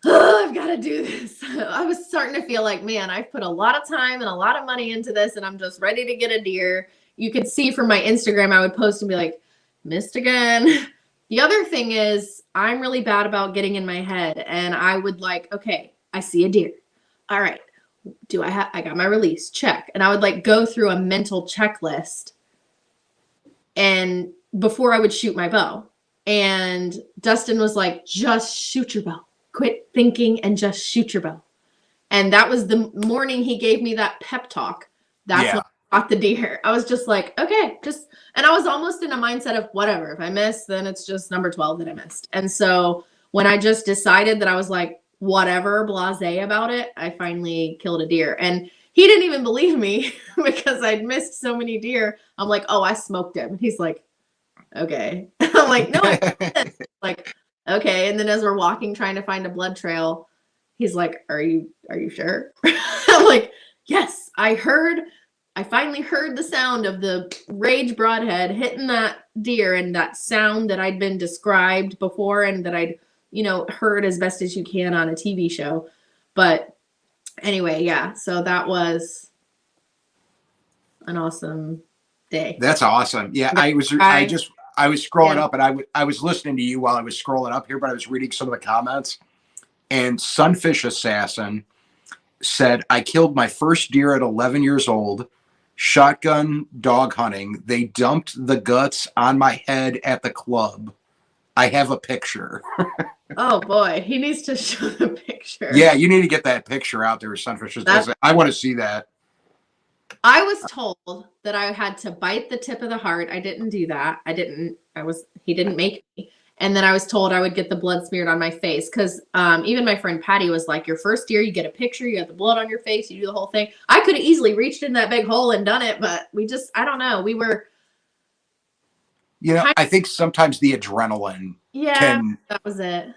oh, I've got to do this. I was starting to feel like, man, I've put a lot of time and a lot of money into this, and I'm just ready to get a deer. You could see from my Instagram, I would post and be like, missed again. The other thing is, I'm really bad about getting in my head, and I would like, okay, I see a deer. All right. I got my release, check. And I would like go through a mental checklist and before I would shoot my bow. And Dustin was like, just shoot your bow. Quit thinking and just shoot your bow. And that was the morning he gave me that pep talk. That's when I got the deer. I was just like, okay, and I was almost in a mindset of whatever. If I miss, then it's just number 12 that I missed. And so when I just decided that I was like, whatever, blasé about it, I finally killed a deer. And he didn't even believe me because I'd missed so many deer. I'm like, oh, I smoked him. He's like, okay. I'm like, no, I didn't. Like, okay. And then as we're walking, trying to find a blood trail, he's like, are you sure? I'm like, yes, I finally heard the sound of the rage broadhead hitting that deer, and that sound that I'd been described before and that I'd, heard as best as you can on a TV show. But anyway, yeah. So that was an awesome day. That's awesome. Yeah. I was scrolling up, and I was listening to you while I was scrolling up here, but I was reading some of the comments, and Sunfish Assassin said, I killed my first deer at 11 years old, shotgun dog hunting. They dumped the guts on my head at the club. I have a picture. Oh boy, he needs to show the picture. Yeah, you need to get that picture out there, Sunfish. I want to see that. I was told that I had to bite the tip of the heart. I didn't do that. He didn't make me. And then I was told I would get the blood smeared on my face, because even my friend Patty was like, your first deer, you get a picture, you have the blood on your face, you do the whole thing. I could have easily reached in that big hole and done it, but I don't know. You know, I think sometimes the adrenaline can. That was it.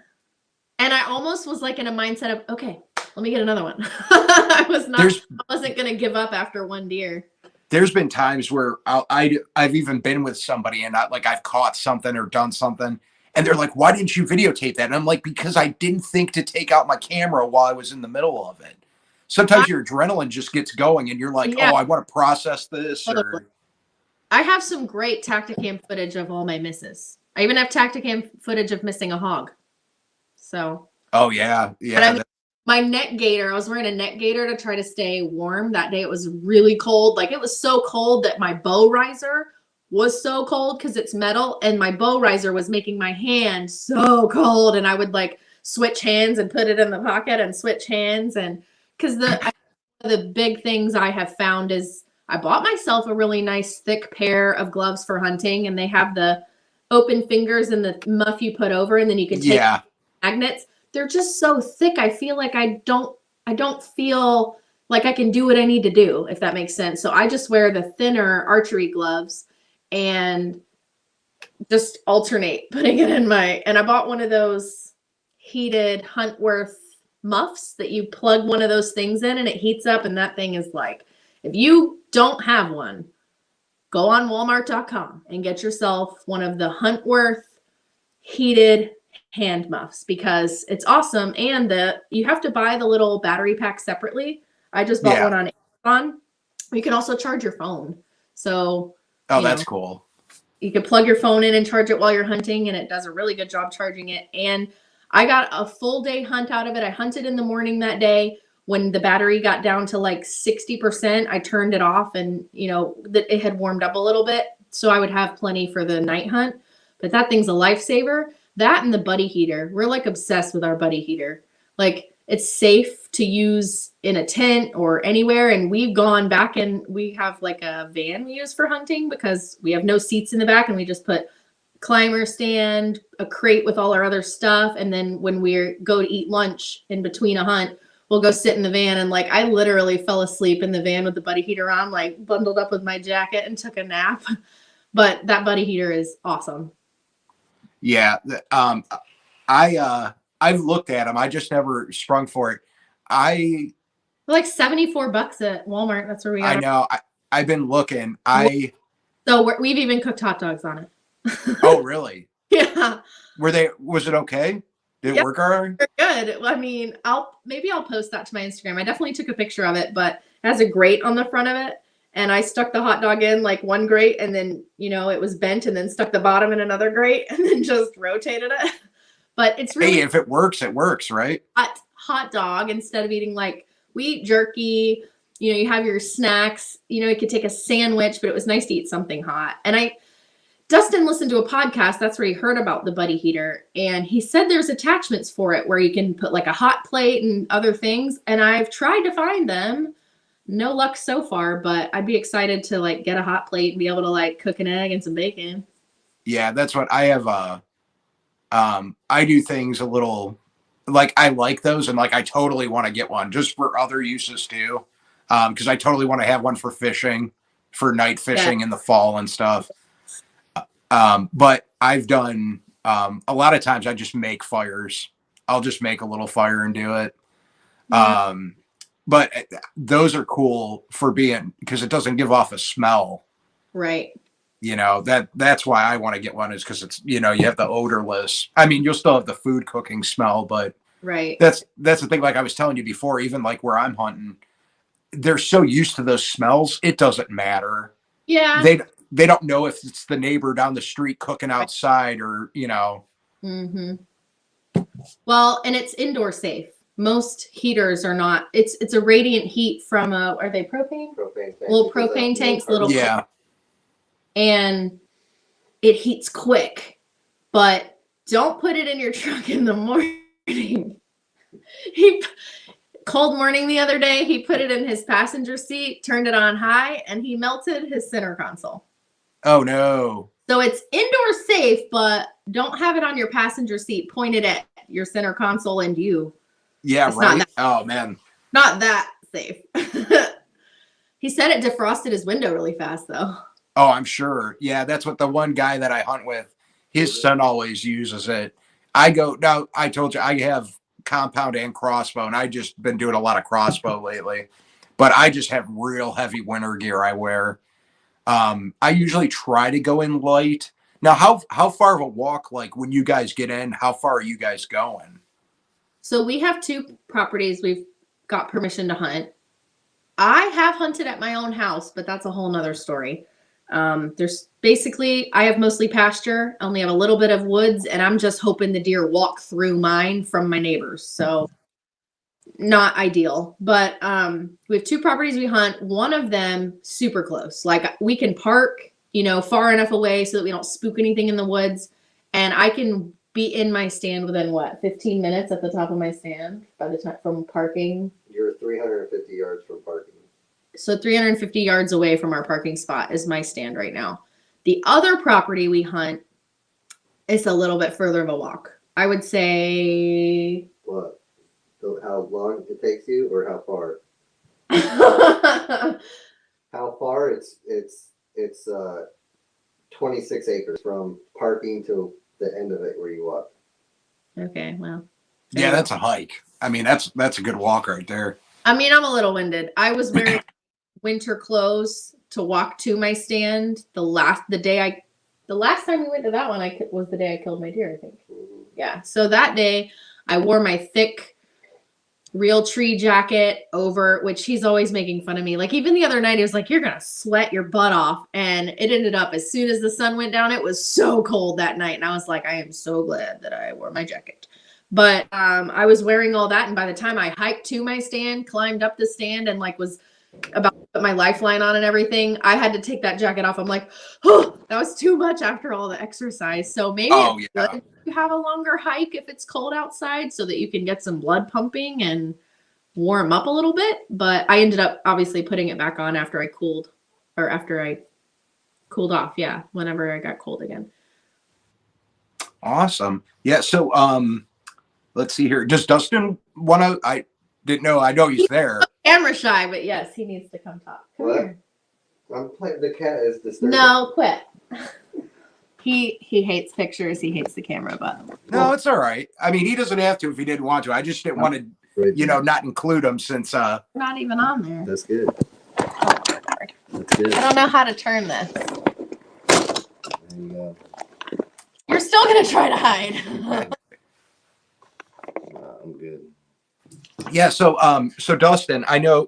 And I almost was like in a mindset of, okay, let me get another one. I wasn't going to give up after one deer. There's been times where I've even been with somebody and I've caught something or done something. And they're like, why didn't you videotape that? And I'm like, because I didn't think to take out my camera while I was in the middle of it. Sometimes your adrenaline just gets going and you're like, oh, I want to process this. Or... I have some great Tacticam footage of all my misses. I even have Tacticam footage of missing a hog. So. Oh, yeah. Yeah. My neck gaiter, I was wearing a neck gaiter to try to stay warm. That day it was really cold. Like it was so cold that my bow riser was so cold because it's metal. And my bow riser was making my hand so cold. And I would like switch hands and put it in the pocket and switch hands. And because the big things I have found is I bought myself a really nice thick pair of gloves for hunting. And they have the open fingers and the muff you put over. And then you can take magnets. They're just so thick. I feel like I don't feel like I can do what I need to do, if that makes sense. So I just wear the thinner archery gloves and just alternate putting it in and I bought one of those heated Huntworth muffs that you plug one of those things in and it heats up. And that thing is like, if you don't have one, go on Walmart.com and get yourself one of the Huntworth heated hand muffs because it's awesome. And you have to buy the little battery pack separately. I just bought one on Amazon. You can also charge your phone. So, that's cool. You can plug your phone in and charge it while you're hunting, and it does a really good job charging it. And I got a full day hunt out of it. I hunted in the morning that day. When the battery got down to like 60%, I turned it off and, it had warmed up a little bit. So I would have plenty for the night hunt. But that thing's a lifesaver. That and the buddy heater. We're like obsessed with our buddy heater. Like it's safe to use in a tent or anywhere. And we've gone back and we have like a van we use for hunting because we have no seats in the back and we just put climber stand, a crate with all our other stuff. And then when we go to eat lunch in between a hunt, we'll go sit in the van. And like, I literally fell asleep in the van with the buddy heater on, like bundled up with my jacket and took a nap. But that buddy heater is awesome. Yeah. I've looked at them. I just never sprung for it. Like $74 at Walmart. That's where we got. I know. I've been looking. So we've even cooked hot dogs on it. Oh, really? Yeah. Was it okay? Did it work all right? Good. I mean, I'll post that to my Instagram. I definitely took a picture of it, but it has a grate on the front of it. And I stuck the hot dog in like one grate and then, it was bent and then stuck the bottom in another grate and then just rotated it. But it's really if it works, right? Hot dog instead of eating like we eat jerky, you have your snacks, you could take a sandwich, but it was nice to eat something hot. And Dustin listened to a podcast. That's where he heard about the buddy heater. And he said there's attachments for it where you can put like a hot plate and other things. And I've tried to find them. No luck so far, but I'd be excited to like get a hot plate and be able to like cook an egg and some bacon. Yeah, that's what I have. I do things a little like I like those and like I totally want to get one just for other uses too. Because I totally want to have one for fishing, for night fishing in the fall and stuff. But I've done a lot of times I just make fires. I'll just make a little fire and do it. Yeah. But those are cool for because it doesn't give off a smell. Right. That's why I want to get one is because it's, you have the odorless. I mean, you'll still have the food cooking smell, but right. That's the thing. Like I was telling you before, even like where I'm hunting, they're so used to those smells. It doesn't matter. Yeah. They don't know if it's the neighbor down the street cooking outside or, Mm-hmm. Well, and it's indoor safe. Most heaters are not. It's a radiant heat from are they propane? Propane tanks. Little propane tanks, yeah. And it heats quick, but don't put it in your truck in the morning. Cold morning the other day, he put it in his passenger seat, turned it on high, and he melted his center console. Oh no. So it's indoor safe, but don't have it on your passenger seat pointed at your center console and you. Yeah, it's right. Oh man. Not that safe. He said it defrosted his window really fast though. Oh, I'm sure. Yeah, that's what the one guy that I hunt with, his son always uses it. I go now. I told you I have compound and crossbow, and I just been doing a lot of crossbow lately. But I just have real heavy winter gear I wear. I usually try to go in light. Now, how far of a walk? Like when you guys get in, how far are you guys going? So we have 2 properties we've got permission to hunt. I have hunted at my own house, but that's a whole nother story. There's basically, I have mostly pasture, I only have a little bit of woods, and I'm just hoping the deer walk through mine from my neighbors. So not ideal, but we have 2 properties we hunt. One of them super close. Like we can park, far enough away so that we don't spook anything in the woods. And I can be in my stand within 15 minutes at the top of my stand by the time from parking. You're 350 yards from parking. So 350 yards away from our parking spot is my stand right now. The other property we hunt is a little bit further of a walk. I would say. What? So how long it takes you, or how far? How far? It's 26 acres from parking to the end of it where you walk. Okay, well. Yeah, that's a hike. I mean, that's a good walk right there. I mean, I'm a little winded. I was wearing winter clothes to walk to my stand. The last time we went to that one, was the day I killed my deer, I think. Mm-hmm. Yeah. So that day I wore my thick real tree jacket over, which he's always making fun of me. Like even the other night, he was like, "You're going to sweat your butt off." And it ended up as soon as the sun went down, it was so cold that night. And I was like, I am so glad that I wore my jacket. But I was wearing all that. And by the time I hiked to my stand, climbed up the stand and was about to put my lifeline on and everything, I had to take that jacket off. I'm like, oh, that was too much after all the exercise. So maybe it's good to have a longer hike if it's cold outside so that you can get some blood pumping and warm up a little bit. But I ended up obviously putting it back on after I cooled off. Yeah. Whenever I got cold again. Awesome. Yeah. So, let's see here. Does Dustin want to? I didn't know. I know he's there. Camera shy, but yes, he needs to come talk. Come here. I'm playing. The cat is disturbing. No, quit. He hates pictures. He hates the camera, but No, it's all right. I mean, he doesn't have to if he didn't want to. I just didn't want to, not include him since. not even on there. That's good. Oh, Lord. That's good. I don't know how to turn this. There you go. You're still gonna try to hide. I'm good. Yeah. So Dustin, I know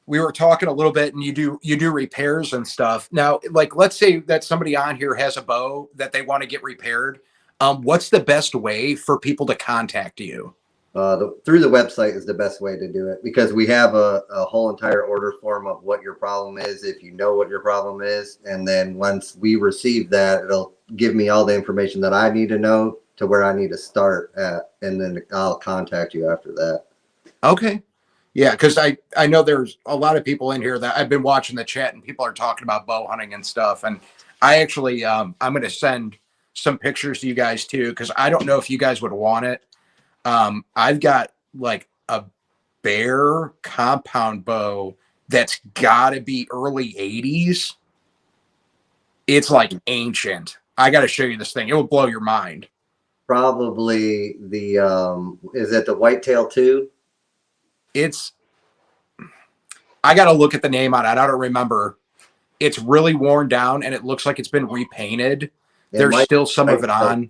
we were talking a little bit, and you do repairs and stuff. Now, let's say that somebody on here has a bow that they want to get repaired. What's the best way for people to contact you? Through the website is the best way to do it, because we have a whole entire order form of what your problem is, if you know what your problem is. And then once we receive that, it'll give me all the information that I need to know to where I need to start at. And then I'll contact you after that. Okay. Yeah. Cause I know there's a lot of people in here that I've been watching the chat, and people are talking about bow hunting and stuff. And I actually, I'm going to send some pictures to you guys too, cause I don't know if you guys would want it. I've got a bear compound bow that's gotta be early 80s. It's ancient. I gotta show you this thing. It will blow your mind. Probably the, is it the Whitetail 2? I gotta look at the name on it. I don't remember. It's really worn down, and it looks like it's been repainted. There's still some of it on.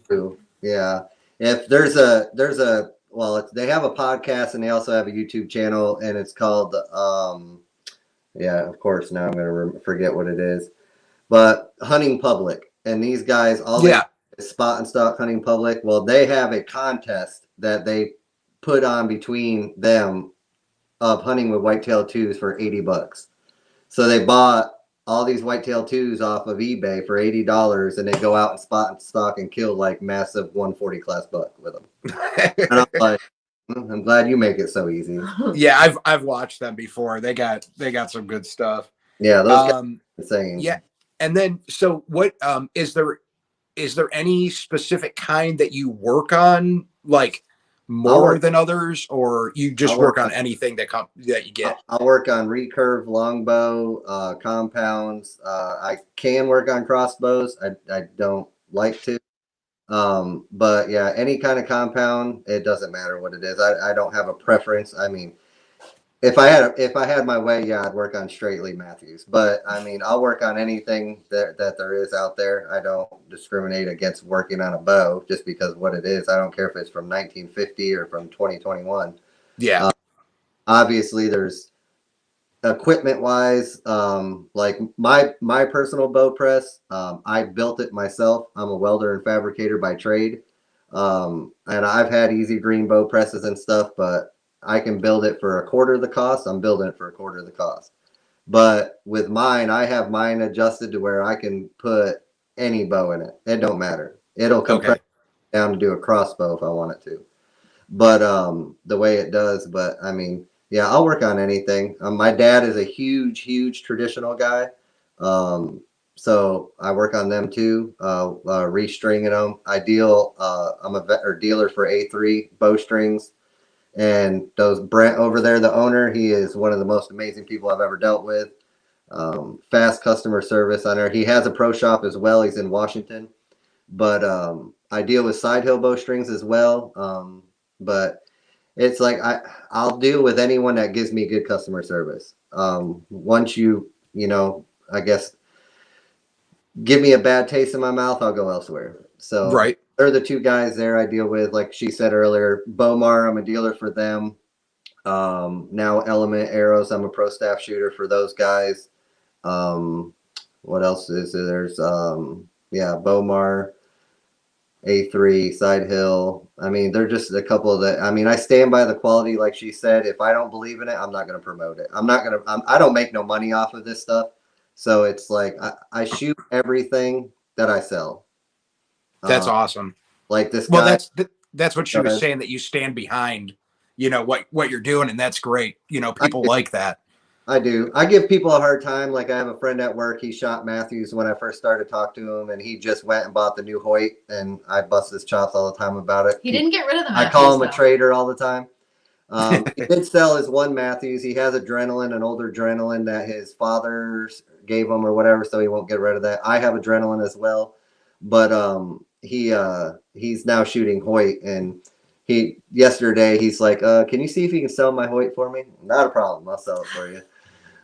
Yeah. If they have a podcast, and they also have a YouTube channel, and it's called, yeah, of course, now I'm going to forget what it is, but Hunting Public. And these guys, Spot and Stock Hunting Public. Well, they have a contest that they put on between them of hunting with Whitetail 2s for $80. So they bought all these Whitetail 2s off of eBay for $80, and they go out and spot and stock and kill massive 140 class buck with them. And I'm like, I'm glad you make it so easy. Yeah, I've watched them before. They got some good stuff. Yeah, those guys are insane. Yeah, and then so what? Is there any specific kind that you work on, more than others, or you just work on anything that you get? I'll work on recurve, longbow, compounds. I can work on crossbows. I don't like to. But yeah, any kind of compound, it doesn't matter what it is. I don't have a preference. I mean, if I had my way, yeah, I'd work on straight Lee Matthews. But I mean, I'll work on anything that there is out there. I don't discriminate against working on a bow just because of what it is. I don't care if it's from 1950 or from 2021. Yeah. Obviously, there's equipment wise, like my personal bow press. I built it myself. I'm a welder and fabricator by trade, and I've had easy green bow presses and stuff, but I can build it for a quarter of the cost. I'm building it for a quarter of the cost. But with mine, I have mine adjusted to where I can put any bow in it. It don't matter. It'll compress down to do a crossbow if I want it to. But the way it does, but I mean, yeah, I'll work on anything. My dad is a huge traditional guy. So I work on them too, restringing them. I'm a dealer for A3 bowstrings. And those Brent over there, the owner, he is one of the most amazing people I've ever dealt with. Fast customer service on there. He has a pro shop as well. He's in Washington. But I deal with side hill bowstrings as well. But it's like I'll deal with anyone that gives me good customer service. Once I guess, give me a bad taste in my mouth, I'll go elsewhere. So right. They're the two guys there I deal with. Like she said earlier, Bomar, I'm a dealer for them. Now Element Arrows, I'm a pro staff shooter for those guys. What else is there? There's Bomar, A3, Side Hill. I mean, they're just a couple of I mean, I stand by the quality, like she said. If I don't believe in it, I'm not going to promote it. I don't make no money off of this stuff. So it's like I shoot everything that I sell. That's awesome. Like this guy. Well, that's what she was saying, that you stand behind, what you're doing, and that's great. People like that. I do. I give people a hard time. Like I have a friend at work. He shot Matthews when I first started talking to him, and he just went and bought the new Hoyt, and I bust his chops all the time about it. He didn't get rid of the Matthews, I call him a trader all the time. He did sell his one Matthews. He has adrenaline, an older adrenaline that his father gave him or whatever, so he won't get rid of that. I have adrenaline as well, but he's now shooting Hoyt, and yesterday he's like, can you see if you can sell my Hoyt for me? Not a problem, I'll sell it for you.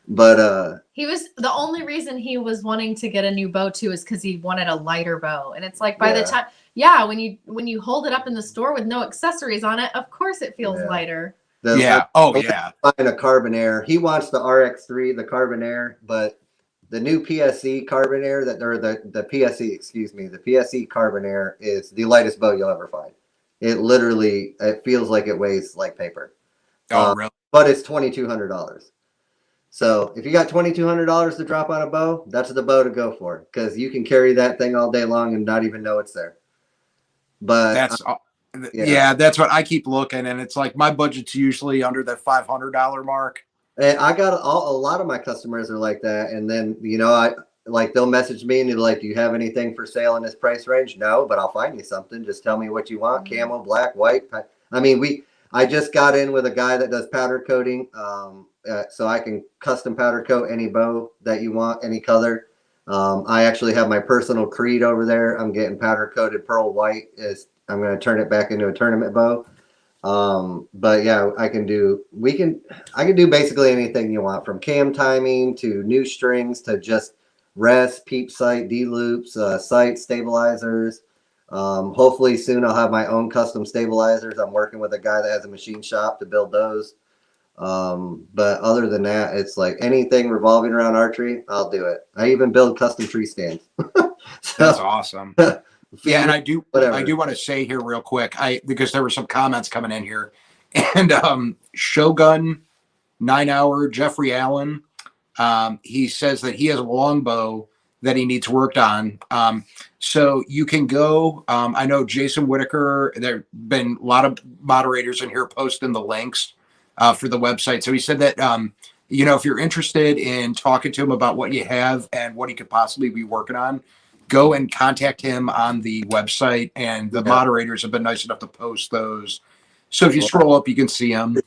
But he was the only reason he was wanting to get a new bow too is because he wanted a lighter bow, and it's like by the time when you hold it up in the store with no accessories on it, of course it feels lighter. Buying a Carbonaire. He wants the RX3, the Carbonaire, but the new PSE Carbonaire the PSE Carbonaire is the lightest bow you'll ever find. It feels like it weighs like paper. Oh, really? But it's $2,200. So if you got $2,200 to drop on a bow, that's the bow to go for, because you can carry that thing all day long and not even know it's there. But that's what I keep looking, and it's like my budget's usually under that $500 mark. And I got a lot of my customers are like that. And then, they'll message me and they're like, do you have anything for sale in this price range? No, but I'll find you something. Just tell me what you want. Camo, black, white. I mean, I just got in with a guy that does powder coating. So I can custom powder coat any bow that you want, any color. I actually have my personal creed over there. I'm getting powder coated pearl white. I'm going to turn it back into a tournament bow. But yeah, I can do basically anything you want, from cam timing to new strings to just rest, peep sight, D loops, sight stabilizers. Hopefully soon I'll have my own custom stabilizers. I'm working with a guy that has a machine shop to build those. But other than that, it's like anything revolving around archery, I'll do it. I even build custom tree stands. That's awesome. Yeah, and I do want to say here real quick, because there were some comments coming in here, and Shogun 9 Hour Jeffrey Allen, he says that he has a longbow that he needs worked on. So you can go. I know Jason Whitaker. There've been a lot of moderators in here posting the links for the website. So he said that if you're interested in talking to him about what you have and what he could possibly be working on, go and contact him on the website, and the moderators have been nice enough to post those. So if you scroll up, you can see them.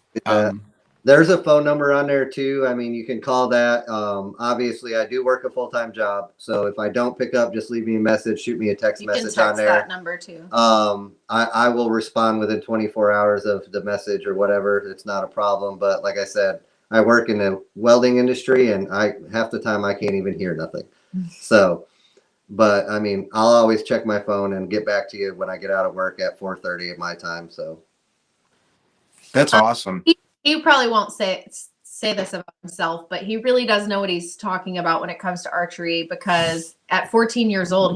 There's a phone number on there too. I mean, you can call that. Obviously, I do work a full-time job, so if I don't pick up, just leave me a message, shoot me a text message on there. That number too. I will respond within 24 hours of the message or whatever. It's not a problem. But like I said, I work in the welding industry, and half the time I can't even hear nothing. So, but I mean, I'll always check my phone and get back to you when I get out of work at 4:30 at my time. So that's awesome. He probably won't say this about himself, but he really does know what he's talking about when it comes to archery, because at 14 years old,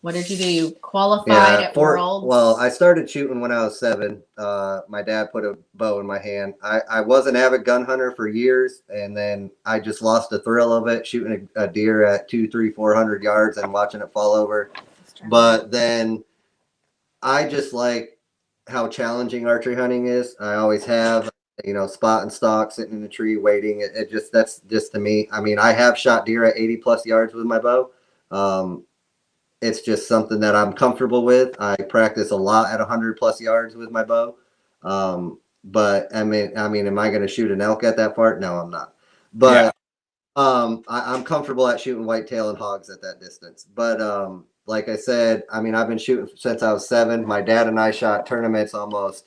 what did you do? You qualified at Worlds? Well, I started shooting when I was 7. My dad put a bow in my hand. I was an avid gun hunter for years, and then I just lost the thrill of it, shooting a deer at 200, 300, 400 yards and watching it fall over. But then I just like how challenging archery hunting is. I always have. Spot and stalk, sitting in a tree, waiting. That's just to me. I mean, I have shot deer at 80 plus yards with my bow. It's just something that I'm comfortable with. I practice a lot at 100 plus yards with my bow. But I mean, am I going to shoot an elk at that far? No, I'm not. But I'm comfortable at shooting whitetail and hogs at that distance. But like I said, I mean, I've been shooting since I was 7. My dad and I shot tournaments almost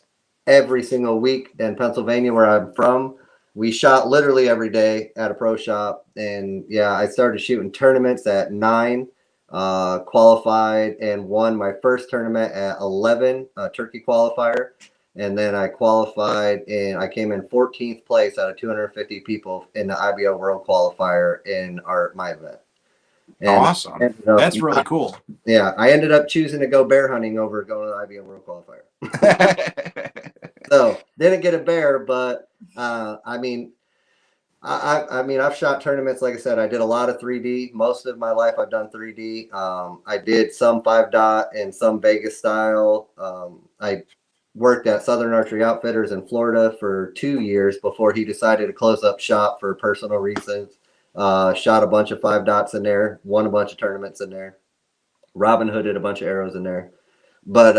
every single week in Pennsylvania, where I'm from. We shot literally every day at a pro shop. And yeah, I started shooting tournaments at 9, qualified and won my first tournament at 11, turkey qualifier. And then I qualified and I came in 14th place out of 250 people in the IBO World Qualifier in my event. And awesome. That's really cool. Yeah, I ended up choosing to go bear hunting over going to the IBO World Qualifier. So didn't get a bear, but I mean, I've shot tournaments. Like I said, I did a lot of 3D. Most of my life, I've done 3D. I did some 5-dot and some Vegas style. I worked at Southern Archery Outfitters in Florida for 2 years before he decided to close up shop for personal reasons. Shot a bunch of 5-dots in there, won a bunch of tournaments in there. Robin hooded a bunch of arrows in there. But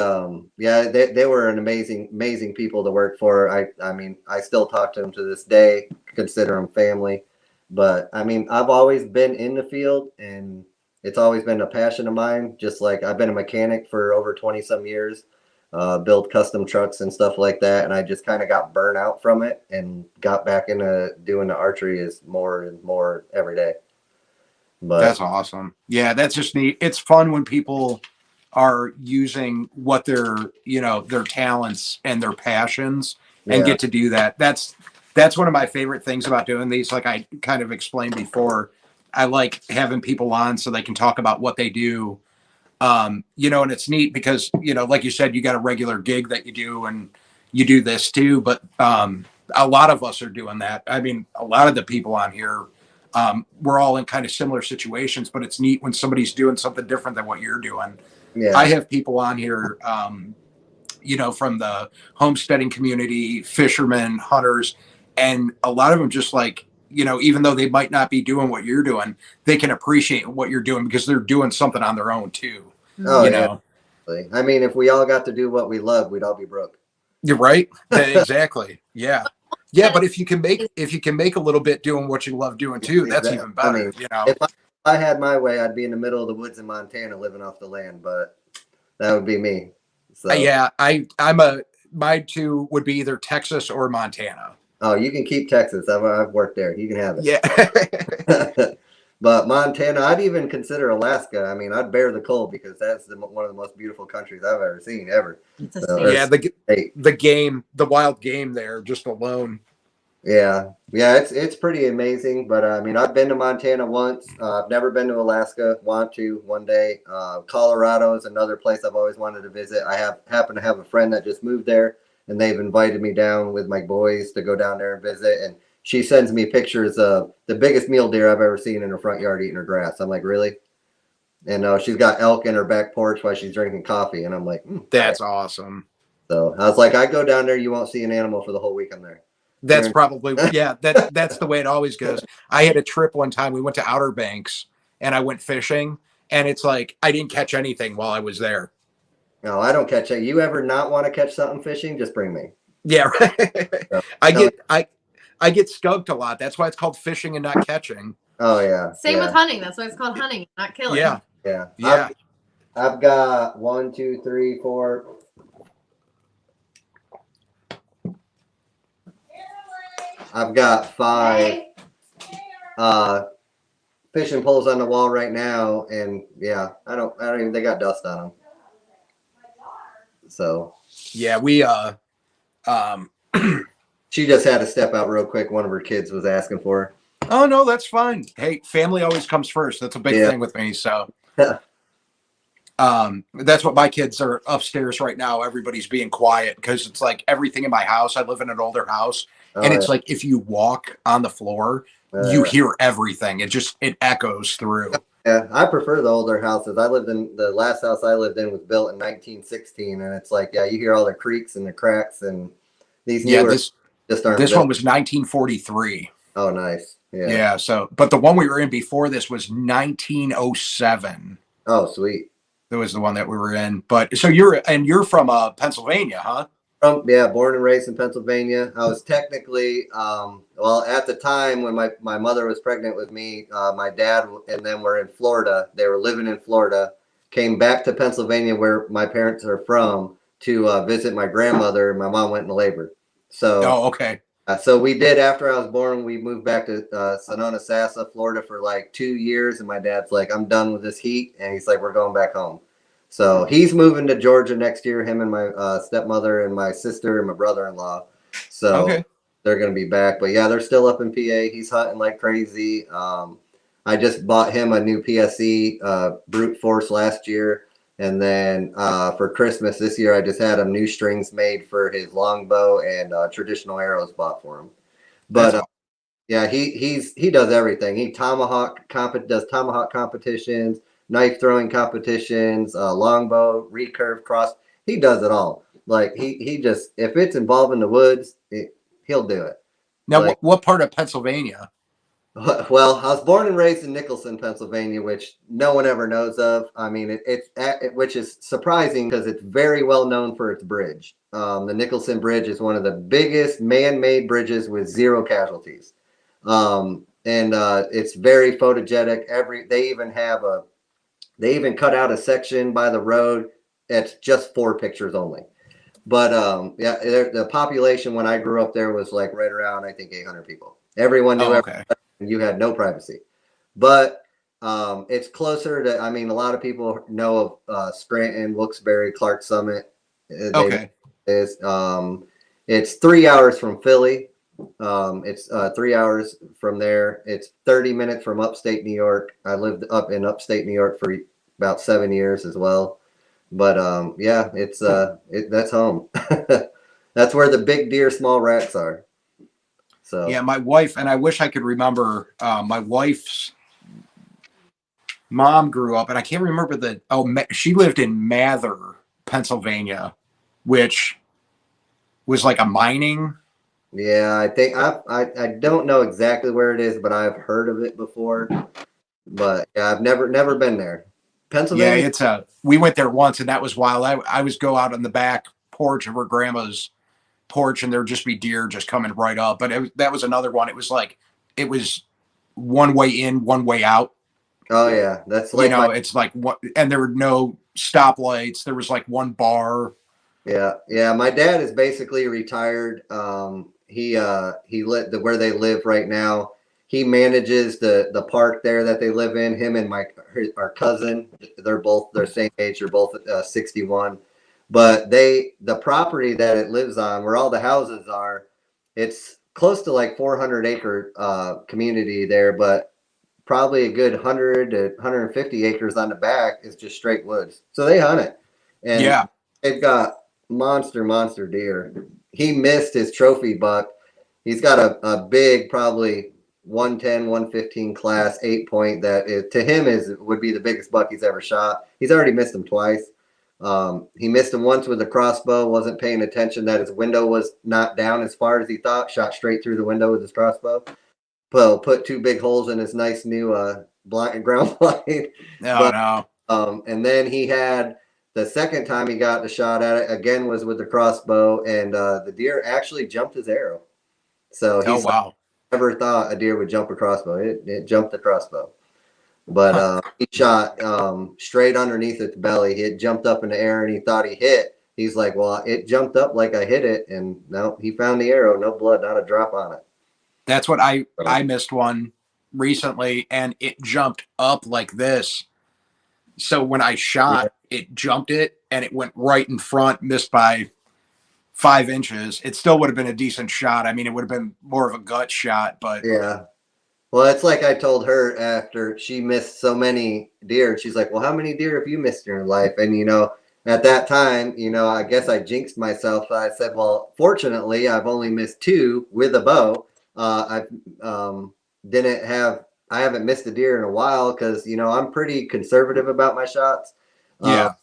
yeah, they were an amazing people to work for. I mean, I still talk to them to this day, consider them family. But I mean, I've always been in the field, and it's always been a passion of mine. Just like I've been a mechanic for over 20 some years, built custom trucks and stuff like that. And I just kind of got burnt out from it and got back into doing the archery is more and more every day. But that's awesome. Yeah, that's just neat. It's fun when people are using what their talents and their passions and get to do that. That's one of my favorite things about doing these. Like I kind of explained before, I like having people on so they can talk about what they do. And it's neat because, like you said, you got a regular gig that you do and you do this too. But a lot of us are doing that. I mean, a lot of the people on here, we're all in kind of similar situations, but it's neat when somebody's doing something different than what you're doing. Yeah. I have people on here, from the homesteading community, fishermen, hunters, and a lot of them just like, even though they might not be doing what you're doing, they can appreciate what you're doing because they're doing something on their own too. Oh, yeah. I mean, if we all got to do what we love, we'd all be broke. You're right. Exactly. Yeah. Yeah. But if you can make a little bit doing what you love doing too, that's even better. I mean, if I had my way, I'd be in the middle of the woods in Montana living off the land, but that would be me. So yeah, my two would be either Texas or Montana. Oh, you can keep Texas. I've worked there. You can have it. Yeah. But Montana, I'd even consider Alaska. I mean, I'd bear the cold because that's one of the most beautiful countries I've ever seen ever. Yeah, the wild game there just alone. Yeah, it's pretty amazing. But I mean, I've been to Montana once. I've never been to Alaska. Want to one day. Colorado is another place I've always wanted to visit. I happen to have a friend that just moved there, and they've invited me down with my boys to go down there and visit. And she sends me pictures of the biggest mule deer I've ever seen in her front yard eating her grass. I'm like, really? And she's got elk in her back porch while she's drinking coffee. And I'm like, that's awesome. So I was like, I go down there, you won't see an animal for the whole week I'm there. That's probably, yeah, that's the way it always goes. I had a trip one time. We went to Outer Banks and I went fishing, and it's like, I didn't catch anything while I was there. No, I don't catch it. You ever not want to catch something fishing? Just bring me. Yeah, right. So, I get skunked a lot. That's why it's called fishing and not catching. oh yeah. Same yeah. with hunting. That's why it's called hunting, not killing. Yeah, Yeah. yeah. I've got 1, 2, 3, 4. I've got 5 fishing poles on the wall right now, and yeah, I don't even. They got dust on them. So Yeah, we she just had to step out real quick. One of her kids was asking for oh no, that's fine. Hey, family always comes first. That's a big Yeah. thing with me. So her. that's what my kids are upstairs right now. Everybody's being quiet because it's like everything in my house. I live in an older house, and it's like if you walk on the floor, you hear everything. It echoes through. Yeah, I prefer the older houses. I lived in the last house I lived in was built in 1916, and it's like, yeah, you hear all the creaks and the cracks, and these newer this just aren't. This built. one was 1943. Oh, nice. Yeah. Yeah. So, but the one we were in before this was 1907. Oh, sweet. That was the one that we were in. But so you're from Pennsylvania, huh? Yeah, born and raised in Pennsylvania. I was technically, well, at the time when my mother was pregnant with me, my dad and them were in Florida. They were living in Florida, came back to Pennsylvania where my parents are from to visit my grandmother. My mom went into labor. So, Oh, okay. So we did, after I was born, we moved back to Sonoma, Sassa, Florida for like 2 years. And my dad's like, I'm done with this heat. And he's like, we're going back home. So he's moving to Georgia next year, him and my stepmother and my sister and my brother-in-law. So Okay. they're going to be back. But yeah, they're still up in PA. He's hunting like crazy. I just bought him a new PSE brute force last year. And then for Christmas this year, I just had him new strings made for his longbow and traditional arrows bought for him. But yeah, he does everything. He does tomahawk competitions, knife throwing competitions, longbow, recurve, cross. He does it all. Like he just, if it's involving the woods, he'll do it. Now, Like, what part of Pennsylvania? well, I was born and raised in Nicholson, Pennsylvania, which no one ever knows of. I mean, which is surprising because it's very well known for its bridge. The Nicholson Bridge is one of the biggest man-made bridges with 0 casualties. And it's very photogenic. They even cut out a section by the road. It's just 4 pictures only. But yeah, the population when I grew up there was like right around, I think, 800 people. Everyone knew everyone, and you had no privacy. But it's closer to, I mean, a lot of people know of Scranton, Wilkes-Barre, Clark Summit. It's 3 hours from Philly. It's 3 hours from there. It's 30 minutes from upstate New York. I lived up in upstate New York for about 7 years as well. But yeah, it's that's home. That's where the big deer, small rats are. So yeah, my wife, and I wish I could remember, my wife's mom grew up, and I can't remember she lived in Mather, Pennsylvania, which was like a mining. yeah, I think I don't know exactly where it is, but I've heard of it before. But yeah, I've never been there. Pennsylvania. Yeah, we went there once, and that was wild. I was go out on the back porch of her grandma's porch, and there'd just be deer just coming right up. But that was another one. It was one way in, one way out. Oh yeah, that's like it's like what, and there were no stoplights. There was like one bar. Yeah. My dad is basically retired. He lit where they live right now. He manages the park there that they live in. Him and our cousin, they're same age. They're both 61. But the property that it lives on, where all the houses are, it's close to like 400-acre community there, but probably a good 100 to 150 acres on the back is just straight woods. So they hunt it. And yeah, they've got monster deer. He missed his trophy buck. He's got a big, probably 110, 115 class 8-point that to him would be the biggest buck he's ever shot. He's already missed him twice. He missed him once with a crossbow, wasn't paying attention that his window was not down as far as he thought, shot straight through the window with his crossbow. Well, put 2 big holes in his nice new ground blind. no. And then he had the second time he got the shot at it again was with the crossbow, and the deer actually jumped his arrow. So Oh, he's wow. never thought a deer would jump a crossbow. It jumped the crossbow. But he shot straight underneath its belly. It jumped up in the air, and he thought he hit. He's like, well, it jumped up like I hit it, and no, he found the arrow. No blood, not a drop on it. That's what I missed one recently, and it jumped up like this. So when I shot, it jumped it, and it went right in front, missed by 5 inches. It still would have been a decent shot. I mean, it would have been more of a gut shot, but Yeah. Well, it's like I told her after she missed so many deer. She's like, well, how many deer have you missed in your life? And, at that time, I guess I jinxed myself. I said, well, fortunately, I've only missed 2 with a bow. I haven't missed a deer in a while because, I'm pretty conservative about my shots. yeah.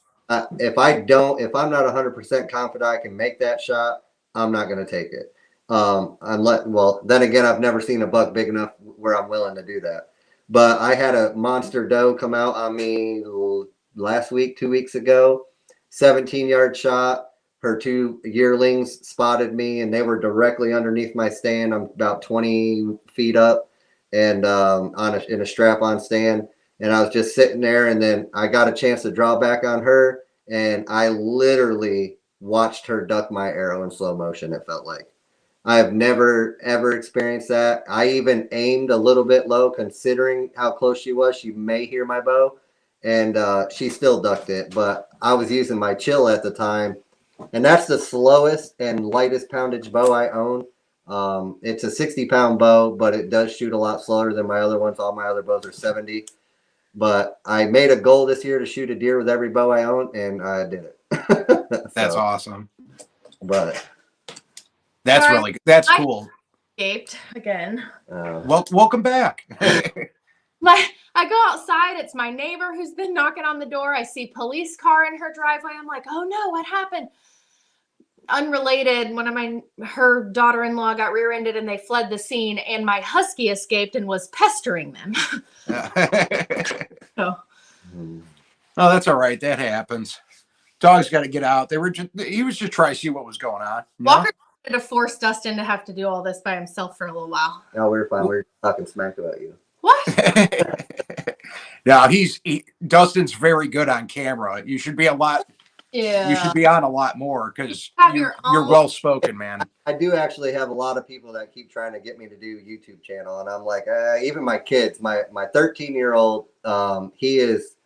If I'm not 100% confident I can make that shot, I'm not going to take it. Then again, I've never seen a buck big enough where I'm willing to do that. But I had a monster doe come out on me last week, 2 weeks ago, 17-yard shot. Her 2 yearlings spotted me, and they were directly underneath my stand. I'm about 20 feet up, and in a strap-on stand. And I was just sitting there, and then I got a chance to draw back on her, and I literally watched her duck my arrow in slow motion. It felt like. I've never, ever experienced that. I even aimed a little bit low, considering how close she was. She may hear my bow, and she still ducked it. But I was using my chill at the time, and that's the slowest and lightest poundage bow I own. It's a 60-pound bow, but it does shoot a lot slower than my other ones. All my other bows are 70. But I made a goal this year to shoot a deer with every bow I own, and I did it. That's awesome. But That's cool. Escaped again. Well, welcome back. I go outside. It's my neighbor who's been knocking on the door. I see police car in her driveway. I'm like, oh no, what happened? Unrelated. Her daughter-in-law got rear-ended and they fled the scene, and my husky escaped and was pestering them. So. Oh, that's all right. That happens. Dog's got to get out. He was just trying to see what was going on. Walker tried to force Dustin to have to do all this by himself for a little while. No, we're fine. We're talking smack about you. What? Now Dustin's very good on camera. You should be You should be on a lot more because you're well spoken, man. I do actually have a lot of people that keep trying to get me to do a YouTube channel, and I'm like, even my kids, my 13-year-old, he is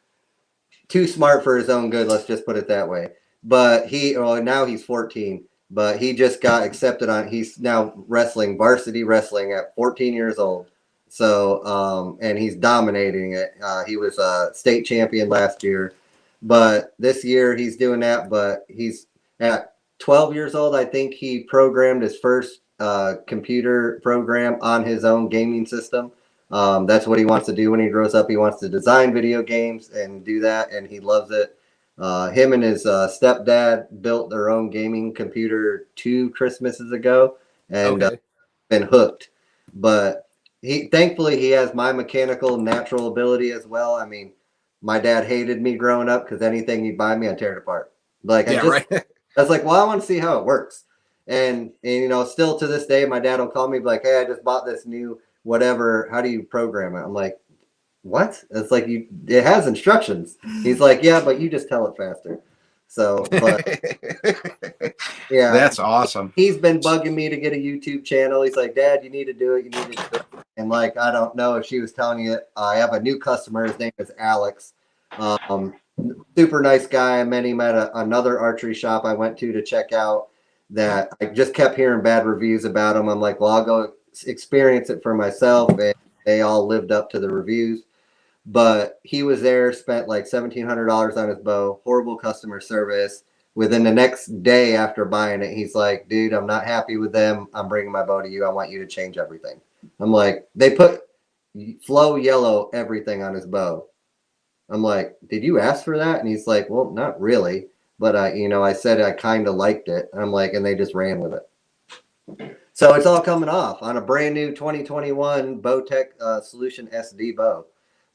too smart for his own good. Let's just put it that way. But now he's 14. But he just got accepted he's now varsity wrestling at 14 years old. So, and he's dominating it. He was a state champion last year, but this year he's doing that. But he's at 12 years old. I think he programmed his first computer program on his own gaming system. That's what he wants to do when he grows up. He wants to design video games and do that, and he loves it. Him and his stepdad built their own gaming computer 2 Christmases ago, and been hooked. But thankfully he has my mechanical natural ability as well. I mean, my dad hated me growing up because anything he'd buy me, I'd tear it apart. Like I was like, well, I want to see how it works. And still to this day, my dad will call me like, hey, I just bought this new whatever. How do you program it? I'm like, what? It's like it has instructions. He's like, yeah, but you just tell it faster. So, but yeah, that's awesome. He's been bugging me to get a YouTube channel. He's like, Dad, you need to do it. You need to do it. And like, I don't know if she was telling you, I have a new customer. His name is Alex. Super nice guy. I met him at another archery shop I went to check out that I just kept hearing bad reviews about him. I'm like, well, I'll go experience it for myself. And they all lived up to the reviews. But he was there, spent like $1,700 on his bow, horrible customer service. Within the next day after buying it, he's like, dude, I'm not happy with them. I'm bringing my bow to you. I want you to change everything. I'm like, they put flow yellow everything on his bow. I'm like, did you ask for that? And he's like, well, not really. But, I said I kind of liked it. I'm like, and they just ran with it. So it's all coming off on a brand new 2021 Bowtech Solution SD bow.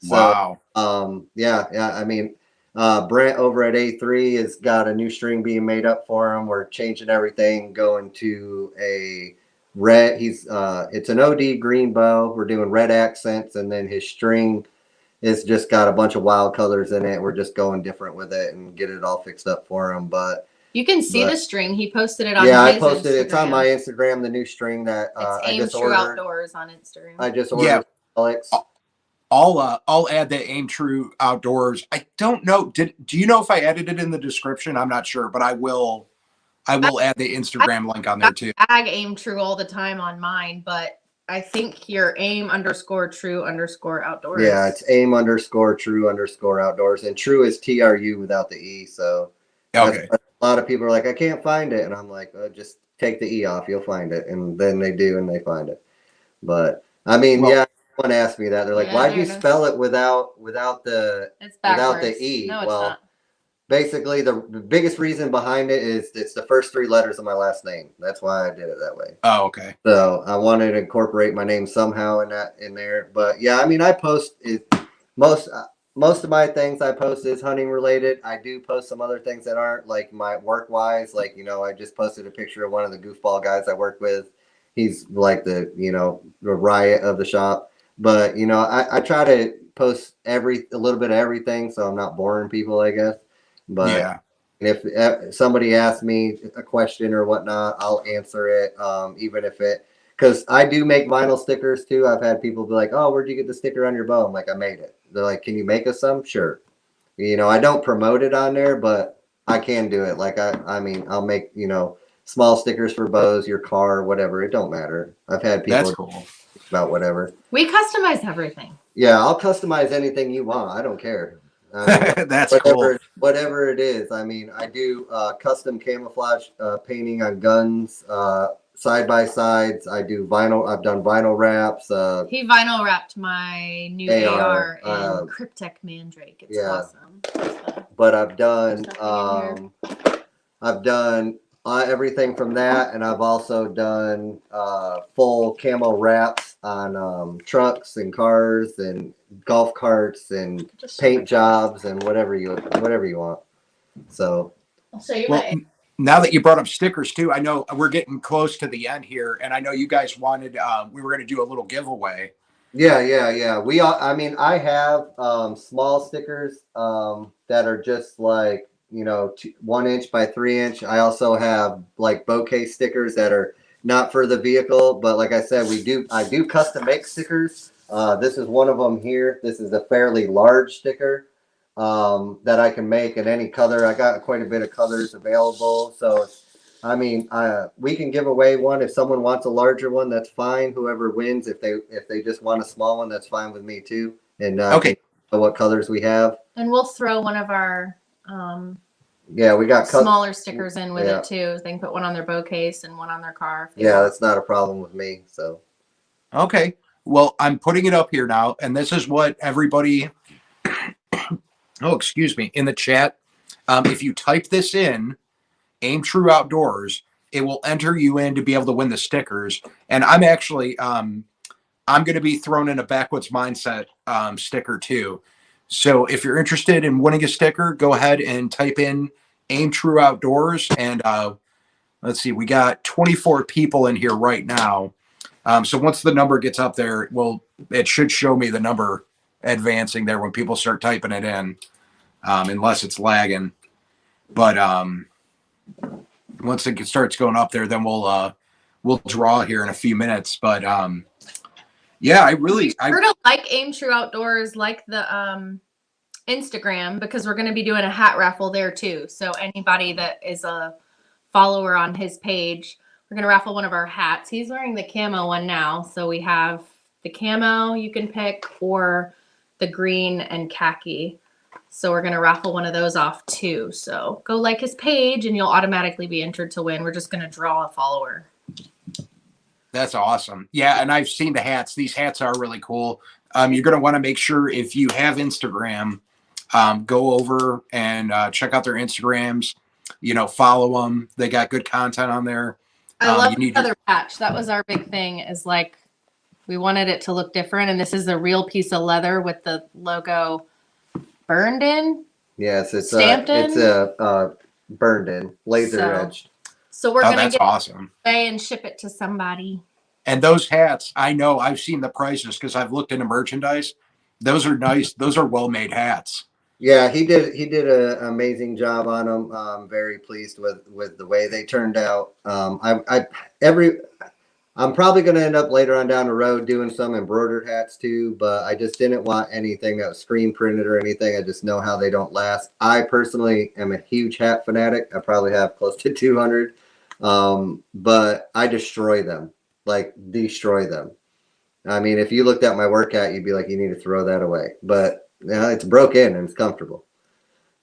So, wow. Yeah. I mean, Brent over at A3 has got a new string being made up for him. We're changing everything, going to a red. It's an OD green bow. We're doing red accents, and then his string is just got a bunch of wild colors in it. We're just going different with it and get it all fixed up for him. But You can see the string. He posted it on yeah, his I posted Instagram. It's on my Instagram, the new string that It's I Aim just True ordered. Outdoors on Instagram. I just ordered. Yeah. Alex. I'll add the Aim True Outdoors. I don't know. Do you know if I added it in the description? I'm not sure, but I will add the Instagram link on there too. I Aim True all the time on mine, but I think you're Aim_True_Outdoors. Yeah, it's Aim_True_Outdoors, and True is TRU without the E. So Okay. a lot of people are like, I can't find it, and I'm like, just take the E off, you'll find it, and then they do, and they find it. But I mean, Well, someone asked me that. They're like, why'd you spell it without the It's backwards. without the E? No, it's well, not. basically, the biggest reason behind it is it's the first 3 letters of my last name. That's why I did it that way. Oh, okay. So I wanted to incorporate my name somehow in there. But yeah, I mean, I post most of my things I post is hunting related. I do post some other things that aren't, like my work wise. Like, I just posted a picture of one of the goofball guys I work with. He's like the riot of the shop. But I try to post a little bit of everything, so I'm not boring people, I guess. But yeah. if somebody asks me a question or whatnot, I'll answer it. Even if because I do make vinyl stickers too. I've had people be like, "Oh, where'd you get the sticker on your bow?" I'm like, "I made it." They're like, "Can you make us some?" Sure. I don't promote it on there, but I can do it. Like I mean, I'll make small stickers for bows, your car, whatever. It don't matter. I've had people That's cool. about whatever. We customize everything. Yeah, I'll customize anything you want. I don't care. I mean, That's cool. Whatever it is. I mean, I do custom camouflage painting on guns, side by sides. I do vinyl. I've done vinyl wraps. He vinyl wrapped my new AR in Cryptek Mandrake. It's awesome. But I've done everything from that, and I've also done full camo wraps on trucks and cars and golf carts and paint jobs and whatever you want. So I'll show you now that you brought up stickers too, I know we're getting close to the end here, and I know you guys wanted we were going to do a little giveaway. Yeah. I mean, I have small stickers that are just like 1 inch by 3 inch. I also have like bouquet stickers that are not for the vehicle, but like I said, I do custom make stickers. This is one of them here. This is a fairly large sticker that I can make in any color. I got quite a bit of colors available. So, I mean, we can give away one. If someone wants a larger one, that's fine. Whoever wins, if they just want a small one, that's fine with me too. And okay, what colors we have. And we'll throw one of our we got smaller stickers in with it too. They can put one on their bow case and one on their car. Yeah, that's not a problem with me. So, okay. Well, I'm putting it up here now, and this is what everybody. Oh, excuse me. In the chat, if you type this in, Aim True Outdoors, it will enter you in to be able to win the stickers. And I'm actually, I'm going to be throwing in a Backwoods Mindset sticker too. So if you're interested in winning a sticker, go ahead and type in Aim True Outdoors. And let's see, we got 24 people in here right now. So once the number gets up there, it should show me the number advancing there when people start typing it in, unless it's lagging. But once it starts going up there, then we'll draw here in a few minutes. But yeah, I sure to like Aim True Outdoors, like the Instagram, because we're going to be doing a hat raffle there too. So anybody that is a follower on his page, we're going to raffle one of our hats. He's wearing the camo one now. So we have the camo you can pick, or the green and khaki. So we're going to raffle one of those off too. So go like his page and you'll automatically be entered to win. We're just going to draw a follower. That's awesome. Yeah, and I've seen the hats. These hats are really cool. You're going to want to make sure, if you have Instagram, go over and check out their Instagrams. Follow them. They got good content on there. I love the leather patch. That was our big thing, is like we wanted it to look different. And this is a real piece of leather with the logo burned in. Yes, it's Stamped in? burned in, laser So- etched. So we're Oh, gonna that's get awesome. it away and ship it to somebody. And those hats, I know I've seen the prices because I've looked into merchandise. Those are nice. Those are well-made hats. Yeah, he did an amazing job on them. I'm very pleased with the way they turned out. I'm probably going to end up later on down the road doing some embroidered hats too, but I just didn't want anything that was screen printed or anything. I just know how they don't last. I personally am a huge hat fanatic. I probably have close to 200, but I destroy them, like destroy them. I mean, if you looked at my work hat, you'd be like, you need to throw that away. But it's broken and it's comfortable.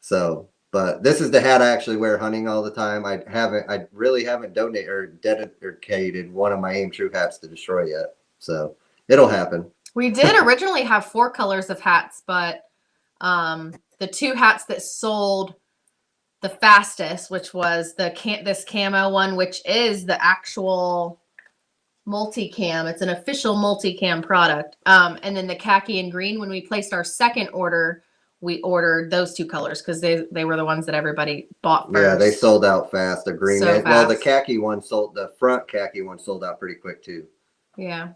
So, but this is the hat I actually wear hunting all the time. I really haven't donated or dedicated one of my Aim True hats to destroy yet. So it'll happen. We did originally have 4 colors of hats, but the 2 hats that sold the fastest, which was this camo one, which is the actual multicam. It's an official multicam product. And then the khaki and green, when we placed our second order, we ordered those 2 colors because they were the ones that everybody bought first. Yeah, they sold out fast. The green, So well, the fast. khaki one the front khaki one sold out pretty quick too. Yeah.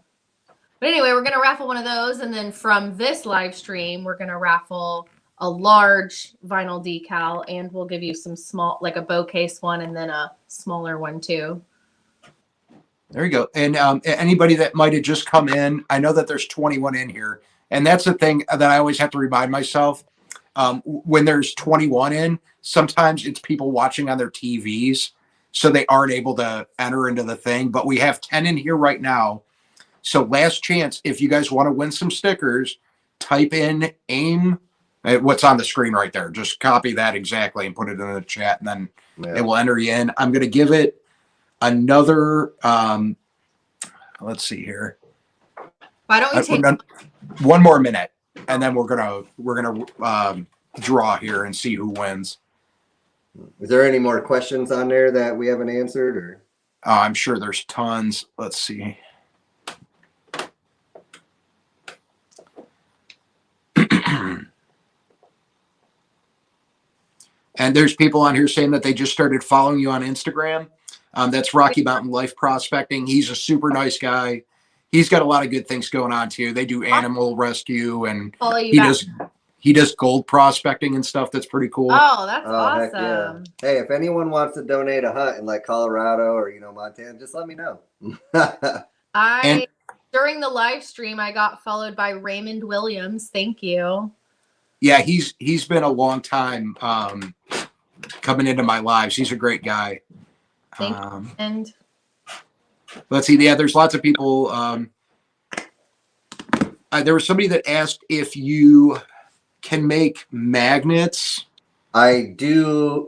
But anyway, we're going to raffle one of those. And then from this live stream, we're going to raffle a large vinyl decal. And we'll give you some small, like a bow case one and then a smaller one too. There you go. And anybody that might have just come in, I know that there's 21 in here. And that's the thing that I always have to remind myself. When there's 21 in, sometimes it's people watching on their TVs, so they aren't able to enter into the thing. But we have 10 in here right now. So last chance, if you guys want to win some stickers, type in AIM, what's on the screen right there. Just copy that exactly and put it in the chat, and then it will enter you in. I'm going to give it another, let's see here. Why don't we take one more minute, and then we're gonna draw here and see who wins. Is there any more questions on there that we haven't answered, or? I'm sure there's tons. Let's see. And there's people on here saying that they just started following you on Instagram. That's Rocky Mountain Life Prospecting. He's a super nice guy. He's got a lot of good things going on too. They do animal rescue, and follow you back. he does gold prospecting and stuff. That's pretty cool. Oh, that's Heck yeah. awesome. Hey, if anyone wants to donate a hunt in like Colorado or Montana, just let me know. During the live stream, I got followed by Raymond Williams. Thank you. Yeah, he's been a long time coming into my lives. He's a great guy. Thank you. And let's see. Yeah, there's lots of people. There was somebody that asked if you can make magnets. I do.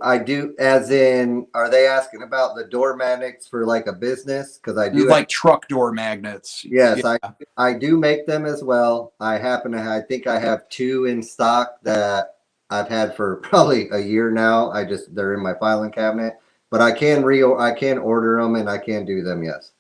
As in, are they asking about the door magnets for like a business? Because I do like truck door magnets. Yes, yeah. I do make them as well. I think I have 2 in stock that I've had for probably a year now. They're in my filing cabinet, but I can order them and I can do them. Yes.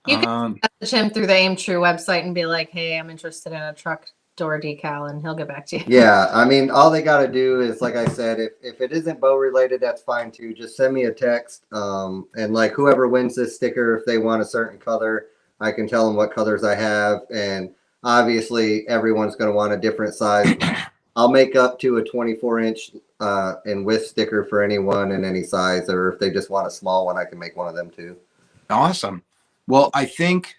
You can message him through the Aim True website and be like, "Hey, I'm interested in a truck door decal," and he'll get back to you. Yeah, I mean, all they got to do is, like I said, if it isn't bow related, that's fine too. Just send me a text, and like whoever wins this sticker, if they want a certain color, I can tell them what colors I have, and obviously everyone's going to want a different size. I'll make up to a 24-inch in width sticker for anyone in any size, or if they just want a small one, I can make one of them too. Awesome. Well, I think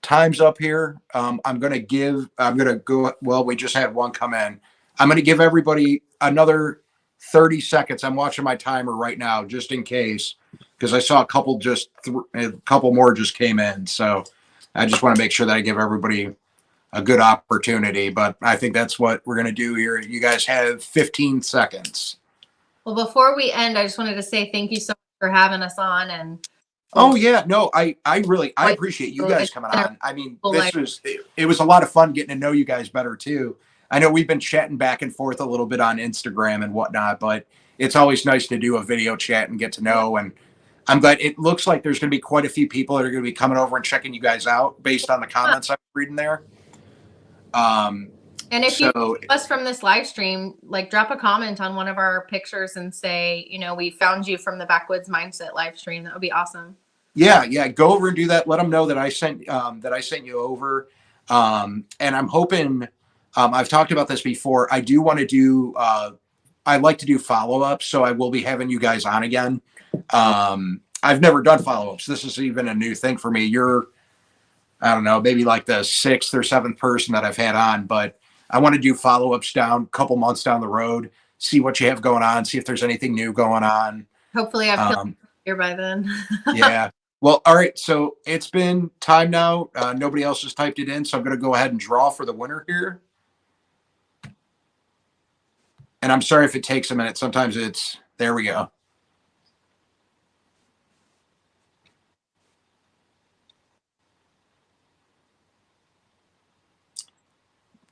time's up here. I'm going to go. Well, we just had one come in. I'm going to give everybody another 30 seconds. I'm watching my timer right now, just in case, because I saw a couple more just came in. So I just want to make sure that I give everybody a good opportunity, but I think that's what we're going to do here. You guys have 15 seconds. Well, before we end, I just wanted to say thank you so much for having us on. And oh yeah, no, I appreciate you guys coming on. I mean, it was a lot of fun getting to know you guys better too. I know we've been chatting back and forth a little bit on Instagram and whatnot, but it's always nice to do a video chat and get to know. And I'm glad it looks like there's going to be quite a few people that are going to be coming over and checking you guys out based on the comments I'm reading there. And if you So know us from this live stream, like drop a comment on one of our pictures and say, you know, we found you from the Backwoods Mindset live stream. That would be awesome. yeah, go over and do that. Let them know that I sent you over. And I'm hoping, I've talked about this before. I do want to do, I like to do follow-ups, so I will be having you guys on again. I've never done follow-ups. This is even a new thing for me. You're, I don't know, maybe like the 6th or 7th person that I've had on, but I want to do follow-ups down a couple months down the road, see what you have going on, see if there's anything new going on. Hopefully I've killed here by then. Yeah. Well, all right. So it's been time now. Nobody else has typed it in, so I'm going to go ahead and draw for the winner here. And I'm sorry if it takes a minute. Sometimes it's, there we go.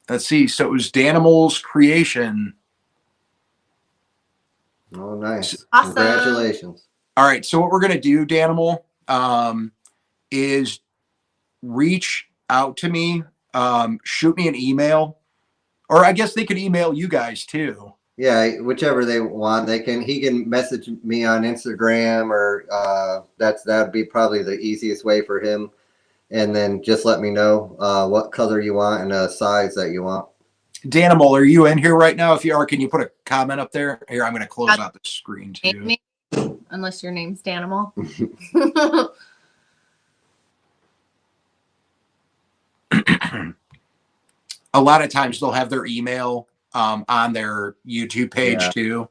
Let's see. So it was Danimals Creation. Oh, nice. Awesome. Congratulations. All right. So what we're going to do, Danimal, is reach out to me, shoot me an email, or I guess they could email you guys too. Yeah, whichever they want. He can message me on Instagram, or that'd be probably the easiest way for him. And then just let me know what color you want and a size that you want. Danimal, are you in here right now? If you are, can you put a comment up there? Here, I'm going to close out the screen too. Unless your name's Danimal. A lot of times they'll have their email on their YouTube page too.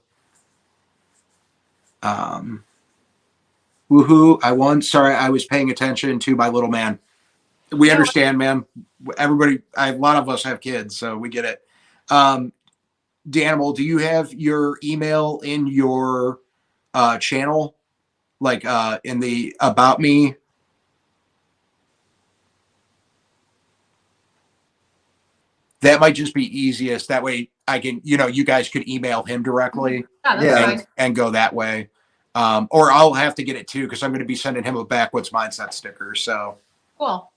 Woohoo! I won. Sorry, I was paying attention to my little man. We understand, man. Everybody, a lot of us have kids, so we get it. Danimal, do you have your email in your channel, like in the About Me? That might just be easiest. That way I can, you guys could email him directly and go that way. Or I'll have to get it too, because I'm going to be sending him a Backwoods Mindset sticker. So cool.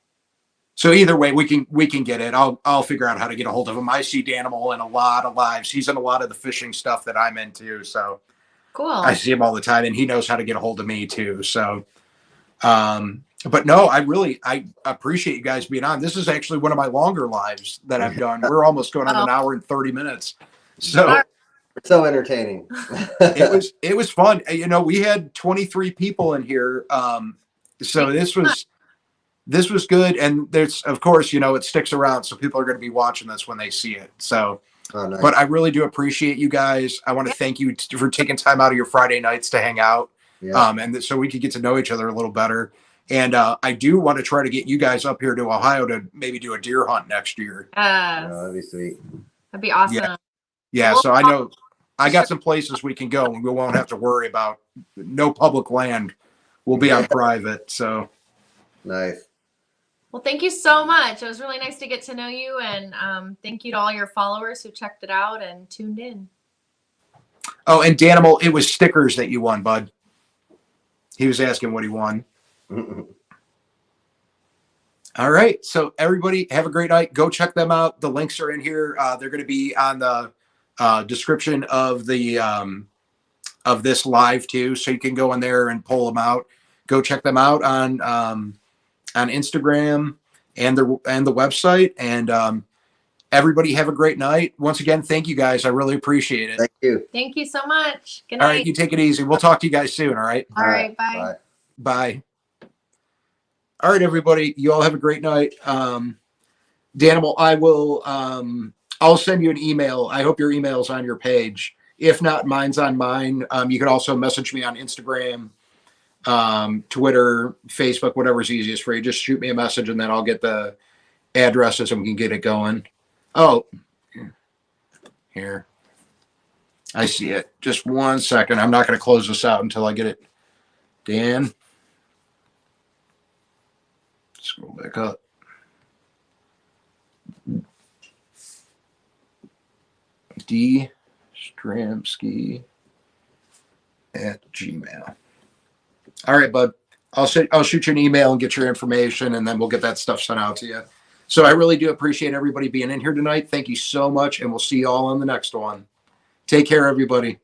So either way, we can get it. I'll figure out how to get a hold of him. I see Danimal in a lot of lives. He's in a lot of the fishing stuff that I'm into. So cool. I see him all the time, and he knows how to get a hold of me too. So, but no, I appreciate you guys being on. This is actually one of my longer lives that I've done. We're almost going on an hour and 30 minutes. So entertaining. it was fun. We had 23 people in here. So this was good. And there's, of course, it sticks around. So people are going to be watching this when they see it. So, nice. But I really do appreciate you guys. I want to thank you for taking time out of your Friday nights to hang out. Yeah. And so we could get to know each other a little better. And I do want to try to get you guys up here to Ohio to maybe do a deer hunt next year. That'd be sweet. That'd be awesome. Yeah. So I know I got some places we can go, and we won't have to worry about no public land. We'll be on private. So nice. Well, thank you so much. It was really nice to get to know you, and thank you to all your followers who checked it out and tuned in. Oh, and Danimal, it was stickers that you won, bud. He was asking what he won. All right. So everybody have a great night. Go check them out. The links are in here. They're going to be on the description of the of this live too. So you can go in there and pull them out. Go check them out on Instagram and the website. And everybody have a great night. Once again, thank you guys. I really appreciate it. Thank you. Thank you so much. Good night. All right. You take it easy. We'll talk to you guys soon. All right. All right. Bye. Bye. All right, everybody. You all have a great night. Danimal, I'll send you an email. I hope your email's on your page. If not, mine's on mine. You can also message me on Instagram, Twitter, Facebook, whatever's easiest for you. Just shoot me a message, and then I'll get the addresses and we can get it going. Oh, here. I see it. Just 1 second. I'm not going to close this out until I get it. Dan. Scroll back up. D. Stramsky at Gmail. All right, bud. I'll shoot you an email and get your information, and then we'll get that stuff sent out to you. So I really do appreciate everybody being in here tonight. Thank you so much, and we'll see you all on the next one. Take care, everybody.